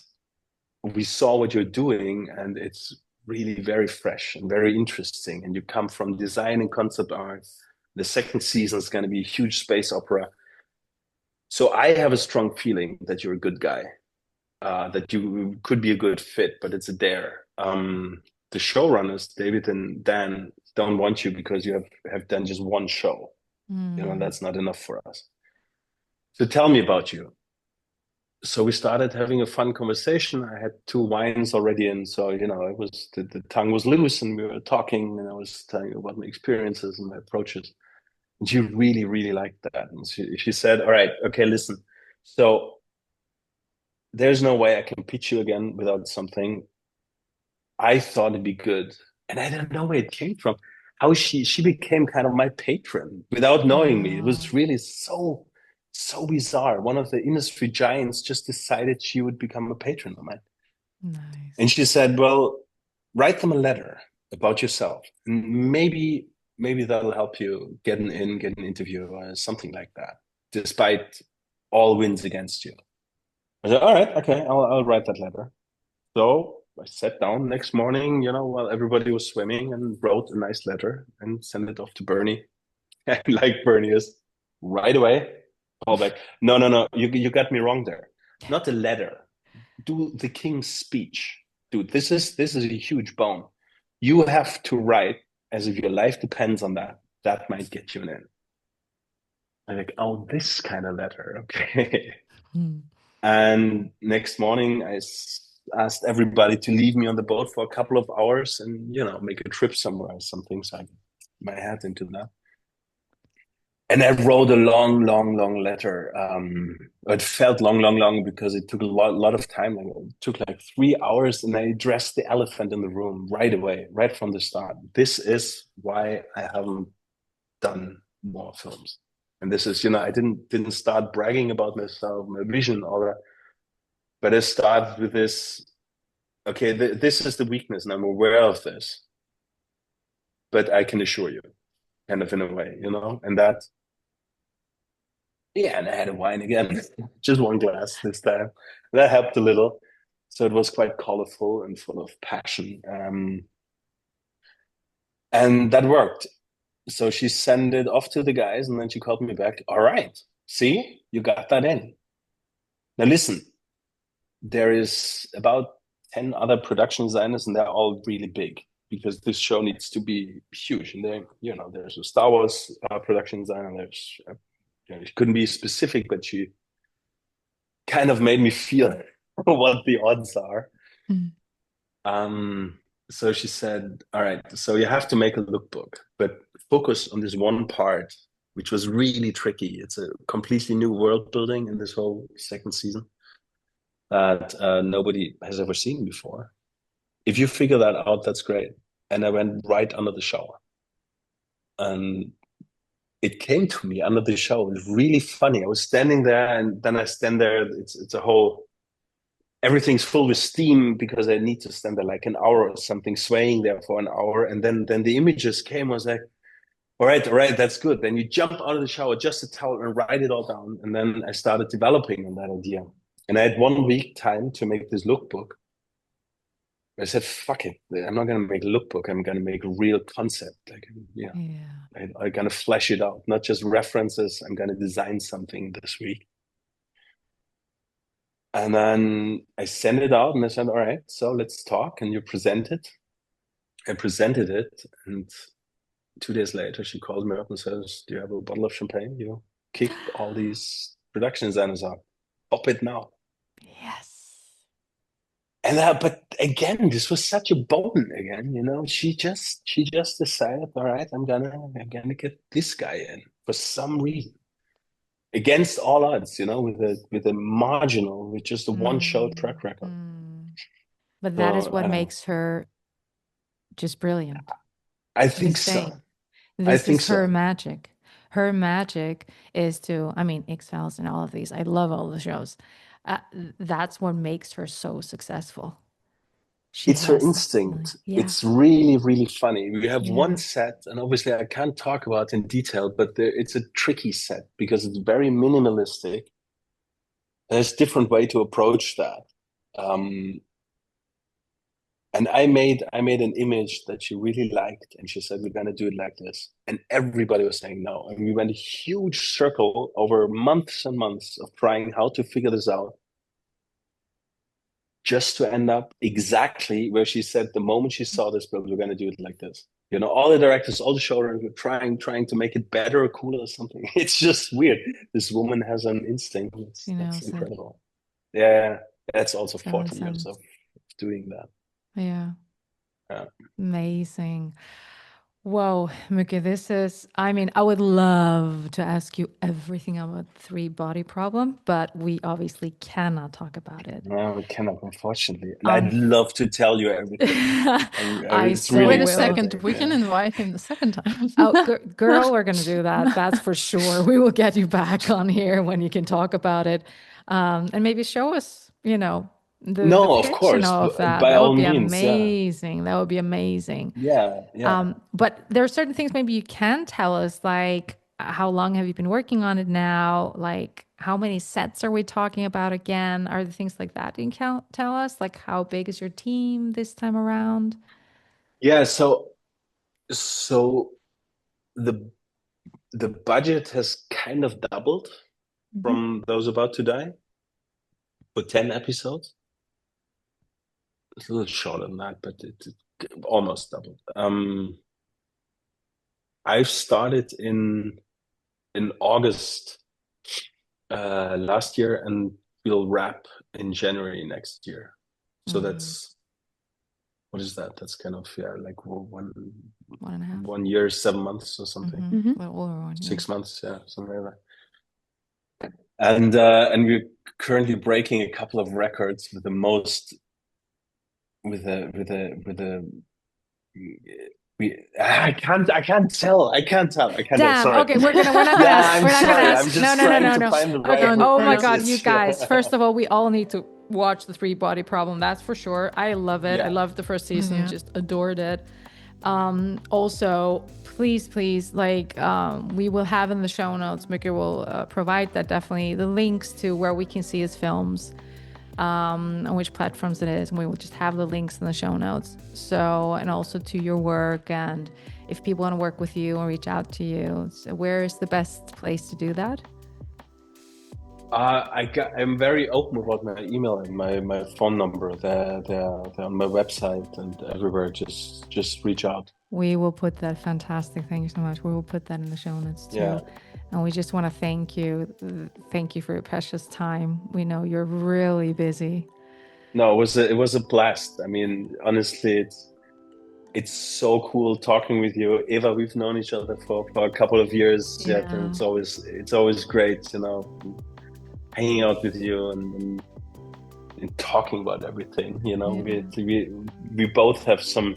we saw what you're doing and it's really very fresh and very interesting. And you come from design and concept art. The second season is going to be a huge space opera. So I have a strong feeling that you're a good guy, that you could be a good fit, but it's a dare. The showrunners, David and Dan, don't want you because you have done just one show. That's not enough for us. So tell me about you. So we started having a fun conversation. I had 2 wines already in, so it was the tongue was loose, and we were talking, and I was telling you about my experiences and my approaches. And she really, really liked that. And she said, all right, okay, listen. So there's no way I can pitch you again without something. I thought it'd be good. And I don't know where it came from. How she became kind of my patron without knowing me. It was really so bizarre. One of the industry giants just decided she would become a patron of mine. Nice. And she said, well, write them a letter about yourself. And maybe that'll help you get an interview or something like that, despite all winds against you. I said, all right, okay, I'll write that letter. So I sat down next morning, while everybody was swimming, and wrote a nice letter and sent it off to Bernie. And like Bernie is, right away, call back. No, you got me wrong there. Not a letter. Do the King's Speech. Dude, this is a huge bone. You have to write as if your life depends on that. That might get you in. I'm like, oh, this kind of letter. Okay. And next morning, I asked everybody to leave me on the boat for a couple of hours and, make a trip somewhere or something. So I put my head into that. And I wrote a long, long, long letter. It felt long because it took a lot of time. Like, it took like 3 hours, and I addressed the elephant in the room right away, right from the start. This is why I haven't done more films. And this is, I didn't start bragging about myself, my vision, all that. But I started with this, okay, this is the weakness, and I'm aware of this. But I can assure you, kind of in a way, and that, yeah, and I had a wine again, just one glass this time. That helped a little. So it was quite colorful and full of passion. And that worked. So she sent it off to the guys, and then she called me back. All right, see, you got that in. Now listen, there is about 10 other production designers, and they're all really big because this show needs to be huge. And there, there's a Star Wars production designer. There's, she couldn't be specific, but she kind of made me feel what the odds are. So she said, all right, so you have to make a lookbook, but focus on this one part, which was really tricky. It's a completely new world building in this whole second season that nobody has ever seen before. If you figure that out, that's great. And I went right under the shower. And it came to me under the shower. It was really funny. I was standing there, and then I stand there. It's a whole, everything's full with steam because I need to stand there like an hour or something, swaying there for an hour. And then the images came. I was like, all right, that's good. Then you jump out of the shower, just a towel, and write it all down. And then I started developing on that idea. And I had 1 week time to make this lookbook. I said, fuck it. I'm not going to make a lookbook. I'm going to make a real concept. I'm going to flesh it out, not just references. I'm going to design something this week. And then I sent it out and I said, all right, so let's talk. And you present it. I presented it. And 2 days later, she called me up and says, do you have a bottle of champagne? You kick all these production designers out. Pop it now. Yes. And but again, this was such a bone again, she just decided, all right, I'm gonna get this guy in for some reason. Against all odds, with a marginal, with just a one show track record. But that is what makes her just brilliant. I think so. This is her magic. Her magic is X-Files and all of these. I love all the shows. That's what makes her so successful. It's her instinct. It's really, really funny. We have one set, and obviously I can't talk about it in detail, but it's a tricky set because it's very minimalistic. There's a different way to approach that. And I made an image that she really liked, and she said, we're going to do it like this. And everybody was saying no. And we went a huge circle over months and months of trying how to figure this out, just to end up exactly where she said the moment she saw this build, we're going to do it like this. All the directors, all the showrunners were trying to make it better or cooler or something. It's just weird. This woman has an instinct. That's incredible. Yeah, that's also 40 years of doing that. Yeah. Amazing. Whoa, Mücke, this is, I would love to ask you everything about the 3-body problem, but we obviously cannot talk about it. No, we cannot, unfortunately. And I'd love to tell you everything. Wait a second. We can invite him the second time. Girl, we're going to do that. That's for sure. We will get you back on here when you can talk about it. And maybe show us, of course, of that. By that all would be means, amazing. That would be amazing. Yeah. But there are certain things maybe you can tell us, like how long have you been working on it now? Like how many sets are we talking about again? Are there things like that you can tell us? Like how big is your team this time around? Yeah, so the budget has kind of doubled from Those About to Die for 10 episodes. It's a little shorter than that, but it almost doubled. I've started in August last year, and we'll wrap in January next year. So that's, what is that? That's kind of like 1.5 1 year, 7 months or something. Well, 6 months, something like that. And we're currently breaking a couple of records with the most. I can't tell. Damn. Sorry. Okay, we're not gonna ask. No. Okay. Oh my God, you guys! First of all, we all need to watch the 3-body problem. That's for sure. I love it. I loved the first season. Just adored it. Also, please, we will have in the show notes. Mücke will provide that, definitely the links to where we can see his films. On which platforms it is, and we will just have the links in the show notes. So, and also to your work, and if people want to work with you or reach out to you, so where is the best place to do that? I'm very open about my email and my phone number. They're on my website and everywhere. Just reach out. We will put that. Fantastic. Thank you so much. We will put that in the show notes too. Yeah. And we just want to thank you. Thank you for your precious time. We know you're really busy. No, it was a blast. I mean, honestly, it's so cool talking with you, Eva. We've known each other for a couple of years. Yeah. And it's always great, you know, hanging out with you and talking about everything. You know, we both have some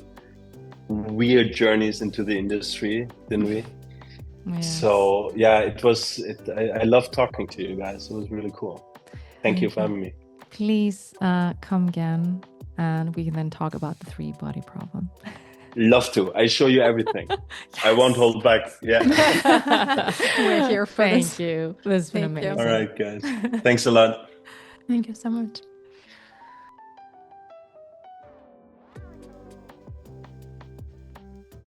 weird journeys into the industry, didn't we? Yes. So yeah, I love talking to you guys. It was really cool. Thank you for having me. Please come again, and we can then talk about the 3-body problem. Love to. I show you everything. Yes. I won't hold back. Yeah. We're here for this. Thank you. This has been amazing. All right, guys. Thanks a lot. Thank you so much.